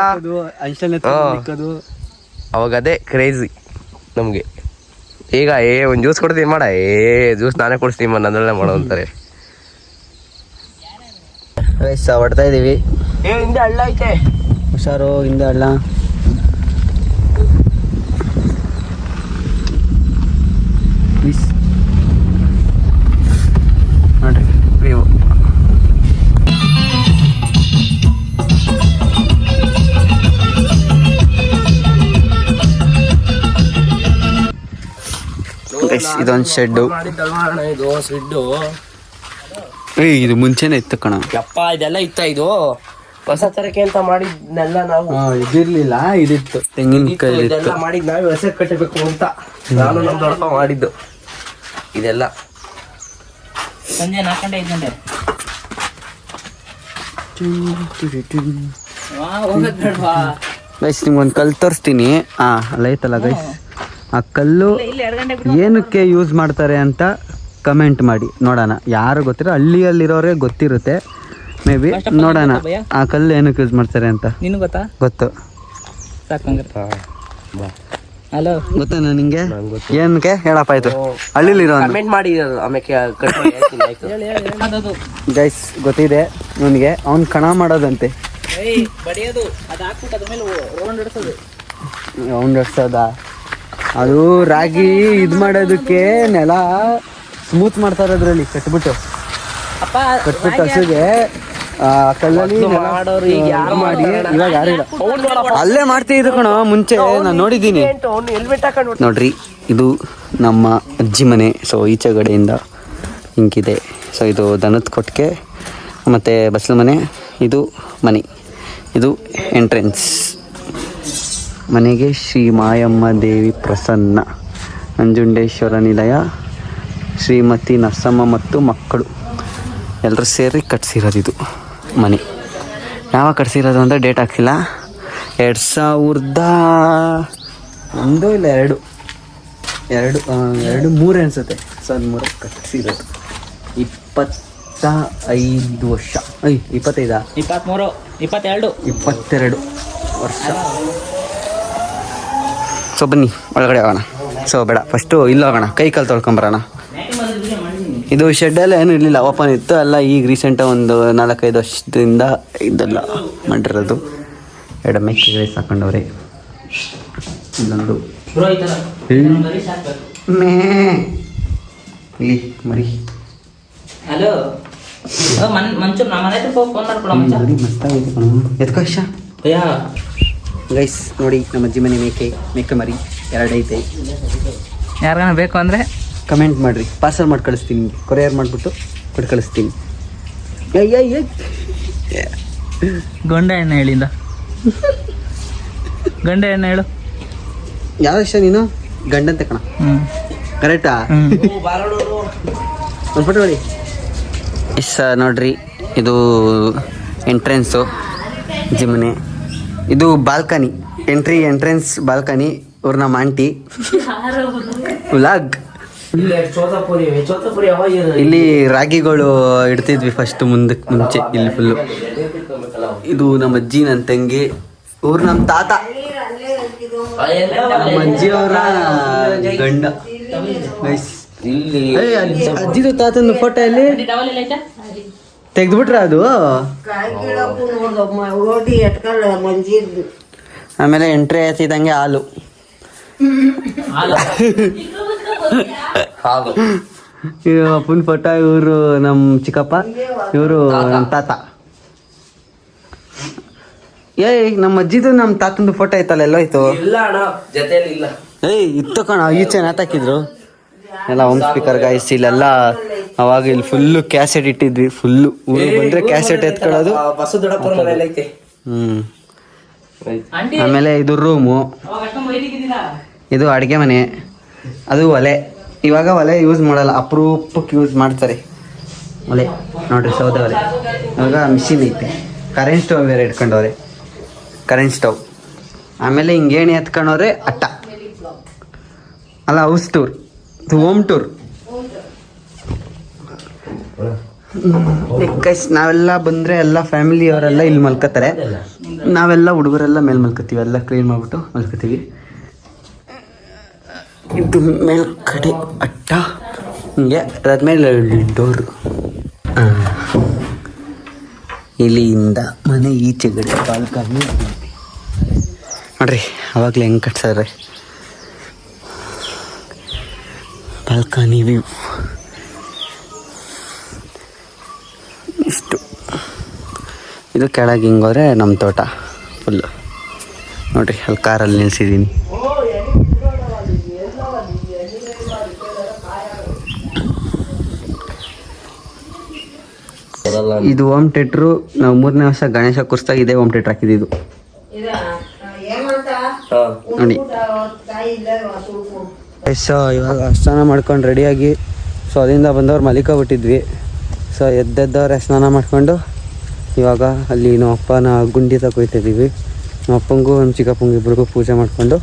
ಅವಾಗ ಅದೇ ಕ್ರೇಜಿ ನಮಗೆ. ಈಗ ಒಂದು ಜ್ಯೂಸ್ ಕೊಡ್ತೀನಿ ಮಾಡ, ಜ್ಯೂಸ್ ನಾನೇ ಕೊಡಿಸ್ತೀನಿ ನನ್ನದಲ್ಲೇ ಮಾಡೋ ಅಂತಾರೆ. ಹೊಡ್ತಾ ಇದ್ದೀವಿ. ಹಿಂದೆ ಹಳ್ಳ ಐತೆ, ಹುಷಾರು. ಹಿಂದೆ ಹಳ್ಳ. ನೋಡ್ರಿ ವ್ಯೂ. ಇದೊಂದು ಶೆಡ್ಡು. ಇದು ಶೆಡ್ಡು. ಇದು ಮುಂಚೆನೆ ಇತ್ತು ಕಣ. ಯಪ್ಪ ಇದೆಲ್ಲ ಇತ್ತ, ಇದು ಹೊಸ ತರಕ್ಕೆ ಅಂತ ಮಾಡಿದ್ನೆಲ್ಲ ನಾವು. ಇದಿರ್ಲಿಲ್ಲ, ಇದಿತ್ತು. ತೆಂಗಿನಕಾಯಿ ಇದೆಲ್ಲ ಮಾಡಿದ್ ನಾವೇ ಹೊಸ ಕಟ್ಟಬೇಕು ಅಂತ ನಾನು ನಮ್ಮ ದೊಡ್ಡಪ್ಪ ಮಾಡಿದ್ದು ಇದೆಲ್ಲ. ಸಂಜೆ 4 ಗಂಟೆ 5 ಗಂಟೆ ಗೈಸ್ ನಿಮ್ಗೊಂದು ಕಲ್ಲು ತೋರಿಸ್ತೀನಿ. ಅಲ್ಲ ಐತಲ್ಲ ಗೈಸ್, ಆ ಕಲ್ಲು ಏನಕ್ಕೆ ಯೂಸ್ ಮಾಡ್ತಾರೆ ಅಂತ ಕಮೆಂಟ್ ಮಾಡಿ ನೋಡೋಣ. ಯಾರು ಗೊತ್ತಿರೋ ಹಳ್ಳಿಯಲ್ಲಿರೋರೇ ಗೊತ್ತಿರುತ್ತೆ ಮೇ ಬಿ. ನೋಡೋಣ ಆ ಕಲ್ಲು ಏನಕ್ಕೆ ಯೂಸ್ ಮಾಡ್ತಾರೆ ಅಂತ. ನಿನಗೆ ಗೊತ್ತಾ? ಗೊತ್ತು. ಹಲೋ, ಗೊತ್ತಾನ ನಿಂಗೆ? ಏನಕ್ಕೆ ಹೇಳಪ್ಪ. ಆಯ್ತು, ಹಳ್ಳಿಲಿರೋ ಕಮೆಂಟ್ ಮಾಡಿ ಗೈಸ್ ಗೊತ್ತಿದೆ ನನಗೆ. ಅವ್ನು ಕಣ ಮಾಡೋದಂತೆ, ಬಡಿಯೋದು, ಅದು ಹಾಕ್ಬಿಟ್ಟು ಅದ್ರ ಮೇಲೆ ರೌಂಡ್ ಹಿಡಿಸೋದು. ರೌಂಡ್ ಹೊಡ್ಸೋದ? ಅದು ರಾಗಿ ಇದು ಮಾಡೋದಕ್ಕೆ ನೆಲ ಸ್ಮೂತ್ ಮಾಡ್ತಾರೆ ಅದ್ರಲ್ಲಿ ಕಟ್ಬಿಟ್ಟು ಹಸುಗೆ. ಕಲ್ಲಲ್ಲಿ ಮಾಡಿ ಇವಾಗ ಯಾರಿಲ್ಲ, ಅಲ್ಲೇ ಮಾಡ್ತಿದ್ರು ಕಣ ಮುಂಚೆ, ನಾನು ನೋಡಿದ್ದೀನಿ. ನೋಡ್ರಿ ಇದು ನಮ್ಮ ಅಜ್ಜಿ ಮನೆ. ಸೊ ಈಚೆಗಡೆಯಿಂದ ಹಿಂಗಿದೆ. ಸೊ ಇದು ದನದ ಕೊಟ್ಟಿಗೆ ಮತ್ತು ಬಸ್ಲು ಮನೆ. ಇದು ಮನೆ, ಇದು ಎಂಟ್ರೆನ್ಸ್. ಮನೆಗೆ ಶ್ರೀ ಮಾಯಮ್ಮ ದೇವಿ ಪ್ರಸನ್ನ, ನಂಜುಂಡೇಶ್ವರ ನಿಲಯ, ಶ್ರೀಮತಿ ನರಸಮ್ಮ ಮತ್ತು ಮಕ್ಕಳು ಎಲ್ಲರೂ ಸೇರಿ ಕಟ್ಸಿರೋದು ಇದು ಮನೆ. ಯಾವಾಗ ಕಟ್ಸಿರೋದು ಅಂತ ಡೇಟ್ ಹಾಕ್ಸಿಲ್ಲ. 2001 ಇಲ್ಲ 3 ಅನಿಸುತ್ತೆ. 2003 ಕಟ್ಸಿರೋದು. 25 ವರ್ಷ. 25 23 22 ವರ್ಷ. ಸೊ ಬನ್ನಿ ಒಳಗಡೆ ಹೋಗೋಣ. ಸೊ ಬೇಡ, ಫಸ್ಟು ಇಲ್ಲಿ ಹೋಗೋಣ, ಕೈ ಕಾಲು ತೊಳ್ಕೊಂಬರೋಣ. ಇದು ಶೆಡ್ಡೆಲ್ಲ ಏನೂ ಇರಲಿಲ್ಲ, ಓಪನ್ ಇತ್ತು. ಎಲ್ಲ ಈಗ ರೀಸೆಂಟಾಗಿ ಒಂದು 4-5 ವರ್ಷದಿಂದ ಇದೆಲ್ಲ ಮಾಡಿರೋದು. 2 ಮೇಕೆಗಳು ಸಾಕೊಂಡವ್ರೆ. ಇಲ್ಲೊಂದು ಇಲ್ಲಿ ಮರಿ. ಹಲೋ ಮಂಚೂರ್, ನಮ್ಮ ಮನೆ ಹತ್ರ ಫೋನ್ ಮಾಡ್ಕೊಳ ಮರಿ ಮಸ್ತಾಗೈತೆ ಕಣ. ಎತ್ಕೋ ಇಷ್ಟ ಗೈಸ್. ನೋಡಿ ನಮ್ಮ ಅಜ್ಜಿ ಮನೆ ಮೇಕೆ ಮರಿ 2 ಐತೆ. ಯಾರಿಗಾನ ಬೇಕು ಅಂದರೆ ಕಮೆಂಟ್ ಮಾಡಿರಿ, ಪಾರ್ಸಲ್ ಮಾಡಿ ಕಳಿಸ್ತೀನಿ ನಿಮಗೆ. ಕೊರಿಯರ್ ಮಾಡಿಬಿಟ್ಟು ಕೊಟ್ಟು ಕಳಿಸ್ತೀನಿ. ಗಂಡ ಎಣ್ಣೆ ಹೇಳಿಂದ ಗಂಡ ಎಣ್ಣೆ ಹೇಳು. ಯಾವ ಇಷ್ಟ ನೀನು? ಗಂಡಂತೆ ಕಣ. ಕರೆಕ್ಟಾ? ಒಂದು ಫೋಟೋ ನೋಡಿ. ನೋಡ್ರಿ ಇದು ಎಂಟ್ರೆನ್ಸು ಜಿಮ್ನೆ. ಇದು ಬಾಲ್ಕನಿ, ಎಂಟ್ರೆನ್ಸ್ ಬಾಲ್ಕನಿ. ಇವ್ರು ನಮ್ಮ ಆಂಟಿ. ವ್ಲಾಗ್ ಚೋತಾಪುರಿ ಯಾವಾಗ ಇಲ್ಲಿ ರಾಗಿಗಳು ಇಡ್ತಿದ್ವಿ ಫಸ್ಟ್ ಮುಂಚೆ ಇಲ್ಲಿ ಫುಲ್ಲು. ಇದು ನಮ್ಮ ಅಜ್ಜಿ ನನ್ನ ತಂಗಿ, ಇವ್ರು ನಮ್ಮ ತಾತ, ನಮ್ಮ ಅಜ್ಜಿಯವರ ಗಂಡ. ಅಜ್ಜಿದು ತಾತನ ಫೋಟೋ ಇಲ್ಲಿ ತೆಗ್ದ್ಬಿಟ್ರ ಅದು. ಆಮೇಲೆ ಎಂಟ್ರಿ ಆಯ್ತಿದಂಗೆ ಹಾಲು. ಅಪ್ಪನ ಫೋಟೋ, ಇವರು ನಮ್ಮ ಚಿಕ್ಕಪ್ಪ, ಇವರು ನಮ್ಮ ತಾತ. ನಮ್ಮ ಅಜ್ಜಿದು ನಮ್ಮ ತಾತಂದು ಫೋಟೋ ಐತಲ್ಲ, ಎಲ್ಲೋಯ್ತು? ಇಲ್ಲ ಅಣ್ಣ, ಜೊತೆಲಿ ಇಲ್ಲ. ಇತ್ತು ಕಣ, ಈಚೆ ನಾತಾಕಿದ್ರು ಎಲ್ಲ ಹೋಮ್ ಸ್ಪೀಕರ್ ಗಾಯ್ಸ್. ಇಲ್ಲೆಲ್ಲ ಅವಾಗ ಇಲ್ಲಿ ಫುಲ್ಲು ಕ್ಯಾಸೆಟ್ ಇಟ್ಟಿದ್ವಿ, ಫುಲ್ಲು ಊರಿಗೆ ಬಂದ್ರೆ ಕ್ಯಾಸೆಟ್ ಎತ್ಕೊಳ್ಳೋದು. ಬಸವದೊಡ್ಡಪ್ಪನ ಮನೆಯಲ್ಲಿ ಐತೆ. ಆಮೇಲೆ ಇದು ರೂಮು, ಇದು ಅಡುಗೆ ಮನೆ, ಅದು ಒಲೆ. ಇವಾಗ ಒಲೆ ಯೂಸ್ ಮಾಡಲ್ಲ, ಅಪರೂಪಕ್ಕೆ ಯೂಸ್ ಮಾಡ್ತಾರೆ ಒಲೆ. ನೋಡ್ರಿ ಸೌದೆ ಒಲೆ. ಇವಾಗ ಮಿಷಿನ್ ಐತೆ. ಕರೆಂಟ್ ಸ್ಟವ್ ಬೇರೆ ಇಟ್ಕೊಂಡವ್ರೆ, ಕರೆಂಟ್ ಸ್ಟವ್. ಆಮೇಲೆ ಹಿಂಗೇಣಿ ಎತ್ಕೊಂಡವ್ರೆ ಅಟ್ಟ ಅಲ್ಲ, ಹೌಸ್ ಟೂರ್, ಹೋಮ್ ಟೂರ್. ನಾವೆಲ್ಲ ಬಂದರೆ ಎಲ್ಲ ಫ್ಯಾಮಿಲಿ ಅವರೆಲ್ಲ ಇಲ್ಲಿ ಮಲ್ಕೋತಾರೆ, ನಾವೆಲ್ಲ ಹುಡುಗರೆಲ್ಲ ಮೇಲೆ ಮಲ್ಕೋತೀವಿ. ಎಲ್ಲ ಕ್ಲೀನ್ ಮಾಡಿಬಿಟ್ಟು ಮಲ್ಕೋತೀವಿ. ಇದು ಮೇಲ್ಗಡೆ ಅಟ್ಟ, ಹಿಂಗೆ ಅದಾದ್ಮೇಲೆ ಡೋರು. ಇಲ್ಲಿಂದ ಮನೆ ಈಚೆಗಡೆ ಬಾಲ್ಕನಿ ನೋಡ್ರಿ. ಅವಾಗಲೇ ಹೆಂಗೆ ಕಟ್ಸಾರೆ ಬಾಲ್ಕನಿ ವ್ಯೂ. ಇಷ್ಟು ಇದು ಕೆಳಗೆ ಹಿಂಗೋದ್ರೆ ನಮ್ಮ ತೋಟ ಫುಲ್ಲು ನೋಡ್ರಿ. ಅಲ್ಲಿ ಕಾರಲ್ಲಿ ನಿಲ್ಸಿದ್ದೀನಿ. ಇದು ಹೋಮ್ ಥಿಯೇಟ್ರು. ನಾವು 3ನೇ ವರ್ಷ ಗಣೇಶ ಕೂರಿಸ್ದಾಗ ಇದೇ ಹೋಮ್ ಥಿಯೇಟ್ರ್ ಹಾಕಿದ್ದು ನೋಡಿ. ಸೊ ಇವಾಗ ಸ್ನಾನ ಮಾಡ್ಕೊಂಡು ರೆಡಿಯಾಗಿ, ಸೊ ಅಲ್ಲಿಂದ ಬಂದವ್ರು ಮಲಿಕೊಬಿಟ್ಟಿದ್ವಿ. ಸೊ ಎದ್ದವ್ರೆ ಸ್ನಾನ ಮಾಡ್ಕೊಂಡು ಇವಾಗ ಅಲ್ಲಿ ನಮ್ಮ ಅಪ್ಪನ ಗುಂಡಿ ತಗೊಯ್ತಿದ್ದೀವಿ. ನಮ್ಮ ಅಪ್ಪಂಗೂ ನಮ್ಮ ಚಿಕ್ಕಪ್ಪಂಗೂ ಇಬ್ರಿಗೂ ಪೂಜೆ ಮಾಡಿಕೊಂಡು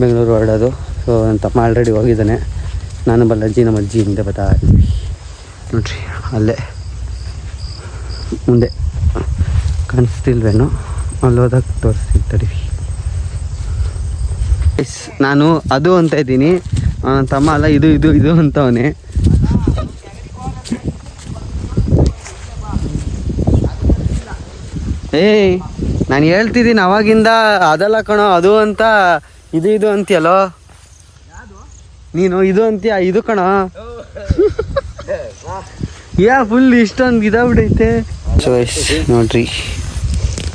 ಬೆಂಗಳೂರು ಹೊರಡೋದು. ಸೊ ನನ್ನ ತಮ್ಮ ಆಲ್ರೆಡಿ ಹೋಗಿದ್ದಾನೆ, ನಾನು ಬಲ್ಲಜ್ಜಿ ನಮ್ಮ ಅಜ್ಜಿ ಹಿಂದೆ ಬರ್ತಾ ಇದ್ವಿ ನೋಡ್ರಿ. ಅಲ್ಲೇ ಮುಂದೆ ಕಾಣಿಸ್ತಿಲ್ವೇನೋ, ಅಲ್ಲಿ ಹೋದಾಗ ತೋರಿಸ್ತೀನಿ. ನಾನು ಅದು ಅಂತ ಇದ್ದೀನಿ, ನನ್ನ ತಮ್ಮ ಅಲ್ಲ ಇದು ಇದು ಇದು ಅಂತವನೇ. ನಾನು ಹೇಳ್ತಿದ್ದೀನಿ ಅವಾಗಿಂದ, ಅದಲ್ಲ ಕಣೋ ಅದು ಅಂತ, ಇದು ಇದು ಅಂತೀಯಲ್ಲೋ ನೀನು, ಇದು ಅಂತೀಯ, ಇದು ಕಣೋ. ಫುಲ್ ಇಷ್ಟೊಂದು ಇದಾಗ್ಬಿಟ್ಟೈತೆ. ಸೊ ನೋಡ್ರಿ,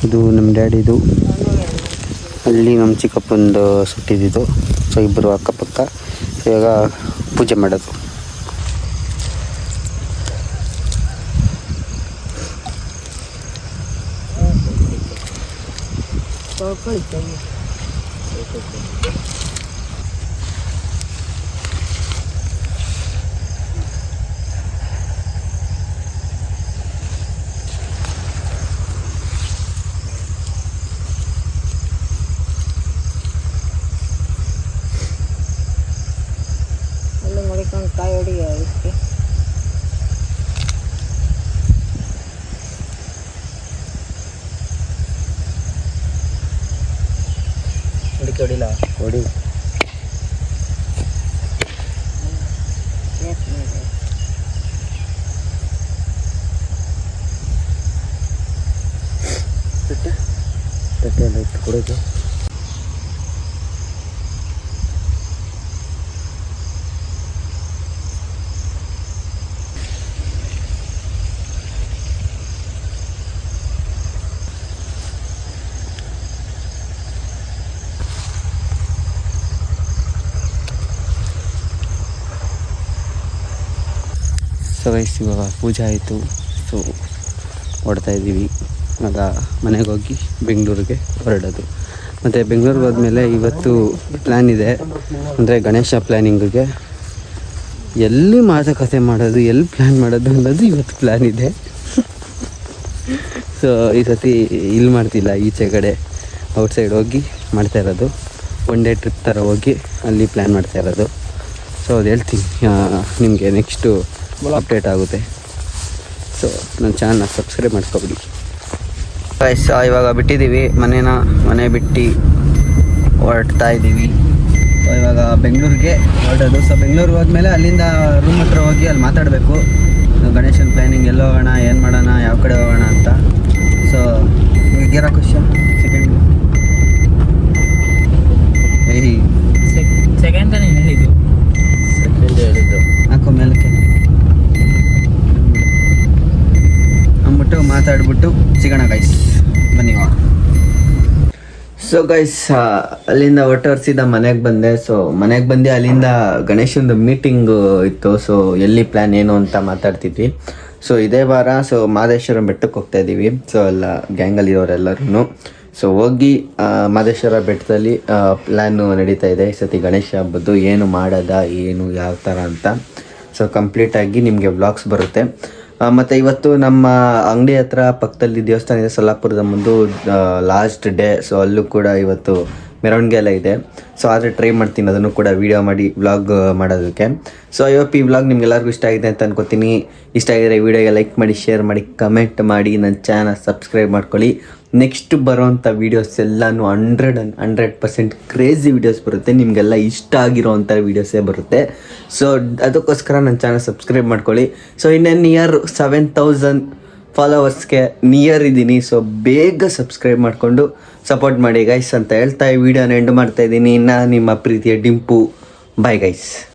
ಇದು ನಮ್ಮ ಡ್ಯಾಡಿದು, ಅಲ್ಲಿ ನಮ್ಮ ಚಿಕ್ಕಪ್ಪಂದು ಸುಟ್ಟಿದ್ದು. ಸೊ ಇಬ್ಬರು ಅಕ್ಕಪಕ್ಕ ಇವಾಗ ಪೂಜೆ ಮಾಡೋದು. ಕಾಯಿ ಹೊಡಿಯ ಇದಕ್ಕೆ ಹೊಡಿಲ್ಲ ಹೊಡಿ. ತಟ್ಟೆ ಎಲ್ಲ ಇಟ್ಟು ಕೊಡೋದು. ಸೊ ಗೈಸ್ ಇವಾಗ ಪೂಜೆ ಆಯಿತು. ಸೊ ಹೊಡ್ತಾ ಇದ್ದೀವಿ. ಆಗ ಮನೆಗೆ ಹೋಗಿ ಬೆಂಗಳೂರಿಗೆ ಹೊರಡೋದು. ಮತ್ತು ಬೆಂಗಳೂರಿಗೆ ಹೋದ್ಮೇಲೆ ಇವತ್ತು ಪ್ಲ್ಯಾನ್ ಇದೆ, ಅಂದರೆ ಗಣೇಶ ಪ್ಲ್ಯಾನಿಂಗಿಗೆ. ಎಲ್ಲಿ ಮಾತುಕತೆ ಮಾಡೋದು, ಎಲ್ಲಿ ಪ್ಲ್ಯಾನ್ ಮಾಡೋದು ಅನ್ನೋದು ಇವತ್ತು ಪ್ಲ್ಯಾನ್ ಇದೆ. ಸೊ ಈ ಸತಿ ಇಲ್ಲಿ ಮಾಡ್ತಿಲ್ಲ, ಈಚೆ ಕಡೆ ಔಟ್ಸೈಡ್ ಹೋಗಿ ಮಾಡ್ತಾ ಇರೋದು. ಒನ್ ಡೇ ಟ್ರಿಪ್ ಥರ ಹೋಗಿ ಅಲ್ಲಿ ಪ್ಲ್ಯಾನ್ ಮಾಡ್ತಾ ಇರೋದು. ಸೊ ಸೊ ಅದು ಹೇಳ್ತೀನಿ ನಿಮಗೆ ನೆಕ್ಸ್ಟು ಅಪ್ಡೇಟ್ ಆಗುತ್ತೆ. ಸೊ ನನ್ನ ಚಾನಲ್ನ ಸಬ್ಸ್ಕ್ರೈಬ್ ಮಾಡ್ಕೊಬಿಡಿ ಗೈಸ್. ಇವಾಗ ಬಿಟ್ಟಿದ್ದೀವಿ ಮನೆ ಬಿಟ್ಟು ಹೊರಡ್ತಾ ಇದ್ದೀವಿ. ಸೊ ಇವಾಗ ಬೆಂಗಳೂರಿಗೆ ಹೊರಡೋದು. ಸೊ ಬೆಂಗಳೂರಿಗೆ ಹೋದ್ಮೇಲೆ ಅಲ್ಲಿಂದ ರೂಮ್ ಹತ್ರ ಹೋಗಿ ಅಲ್ಲಿ ಮಾತಾಡಬೇಕು ಗಣೇಶನ ಪ್ಲ್ಯಾನಿಂಗ್, ಎಲ್ಲಿ ಹೋಗೋಣ, ಏನು ಮಾಡೋಣ, ಯಾವ ಕಡೆ ಹೋಗೋಣ ಅಂತ. ಸೊ ಗಿರ ಖುಷಿ ಸೆಕೆಂಡ್ ಸೆಕೆಂಡ್ ತಾನೇ ಹೇಳಿದ್ದು. ಹಾಕೋ ಮೇಲಕ್ಕೆ ಅಂದ್ಬಿಟ್ಟು ಮಾತಾಡ್ಬಿಟ್ಟು ಸಿಗೋಣ ಗೈಸ್, ಬನ್ನಿ. ಸೊ ಗೈಸ್ ಅಲ್ಲಿಂದ ಹೊರಟರ್ಸಿದ ಮನೆಗೆ ಬಂದೆ. ಸೊ ಮನೆಗೆ ಬಂದು ಅಲ್ಲಿಂದ ಗಣೇಶಂದು ಮೀಟಿಂಗ್ ಇತ್ತು. ಸೊ ಎಲ್ಲಿ ಪ್ಲ್ಯಾನ್ ಏನು ಅಂತ ಮಾತಾಡ್ತಿದ್ವಿ. ಸೊ ಇದೇ ವಾರ ಮಹದೇಶ್ವರ ಬೆಟ್ಟಕ್ಕೆ ಹೋಗ್ತಾ ಇದ್ದೀವಿ. ಸೊ ಎಲ್ಲ ಗ್ಯಾಂಗಲ್ಲಿರೋರೆಲ್ಲರೂ ಸೊ ಹೋಗಿ ಮಹದೇಶ್ವರ ಬೆಟ್ಟದಲ್ಲಿ ಪ್ಲ್ಯಾನು ನಡೀತಾ ಇದೆ ಈ ಸತಿ ಗಣೇಶ ಹಬ್ಬದ್ದು, ಏನು ಮಾಡೋದ, ಏನು ಯಾವ ಥರ ಅಂತ. ಸೊ ಕಂಪ್ಲೀಟಾಗಿ ನಿಮಗೆ ವ್ಲಾಗ್ಸ್ ಬರುತ್ತೆ. ಮತ್ತು ಇವತ್ತು ನಮ್ಮ ಅಂಗಡಿ ಹತ್ರ ಪಕ್ಕದಲ್ಲಿ ದೇವಸ್ಥಾನ ಇದೆ, ಸೊಲ್ಲಾಪುರದ ಮುಂದೆ ಲಾಸ್ಟ್ ಡೇ. ಸೊ ಅಲ್ಲೂ ಕೂಡ ಇವತ್ತು ಮೆರವಣಿಗೆ ಎಲ್ಲ ಇದೆ. ಸೊ ಆದರೆ ಟ್ರೈ ಮಾಡ್ತೀನಿ ಅದನ್ನು ಕೂಡ ವೀಡಿಯೋ ಮಾಡಿ ವ್ಲಾಗ್ ಮಾಡೋದಕ್ಕೆ. ಸೊ ಐ ಹೋಪ್ ಈ ವ್ಲಾಗ್ ನಿಮ್ಗೆಲ್ಲರಿಗೂ ಇಷ್ಟ ಆಗಿದೆ ಅಂತ ಅನ್ಕೋತೀನಿ. ಇಷ್ಟ ಆಗಿದ್ರೆ ಈ ವಿಡಿಯೋಗೆ ಲೈಕ್ ಮಾಡಿ, ಶೇರ್ ಮಾಡಿ, ಕಮೆಂಟ್ ಮಾಡಿ, ನನ್ನ ಚಾನಲ್ ಸಬ್ಸ್ಕ್ರೈಬ್ ಮಾಡ್ಕೊಳ್ಳಿ. ನೆಕ್ಸ್ಟ್ ಬರೋವಂಥ ವೀಡಿಯೋಸ್ ಎಲ್ಲನೂ 100% ಕ್ರೇಜಿ ವೀಡಿಯೋಸ್ ಬರುತ್ತೆ. ನಿಮಗೆಲ್ಲ ಇಷ್ಟ ಆಗಿರೋವಂಥ ವೀಡಿಯೋಸೇ ಬರುತ್ತೆ. ಸೊ ಅದಕ್ಕೋಸ್ಕರ ನನ್ನ ಚಾನಲ್ ಸಬ್ಸ್ಕ್ರೈಬ್ ಮಾಡ್ಕೊಳ್ಳಿ. ಸೊ ಇನ್ನೇ ನಿಯರ್ 7000 ಫಾಲೋವರ್ಸ್ಗೆ ನಿಯರ್ ಇದ್ದೀನಿ. ಸೊ ಬೇಗ ಸಬ್ಸ್ಕ್ರೈಬ್ ಮಾಡಿಕೊಂಡು ಸಪೋರ್ಟ್ ಮಾಡಿ ಗೈಸ್ ಅಂತ ಹೇಳ್ತಾ ಈ ವಿಡಿಯೋನ ಎಂಡ್ ಮಾಡ್ತಾ ಇದ್ದೀನಿ. ಇನ್ನು ನಿಮ್ಮ ಪ್ರೀತಿಯ ಡಿಂಪು. Bye guys.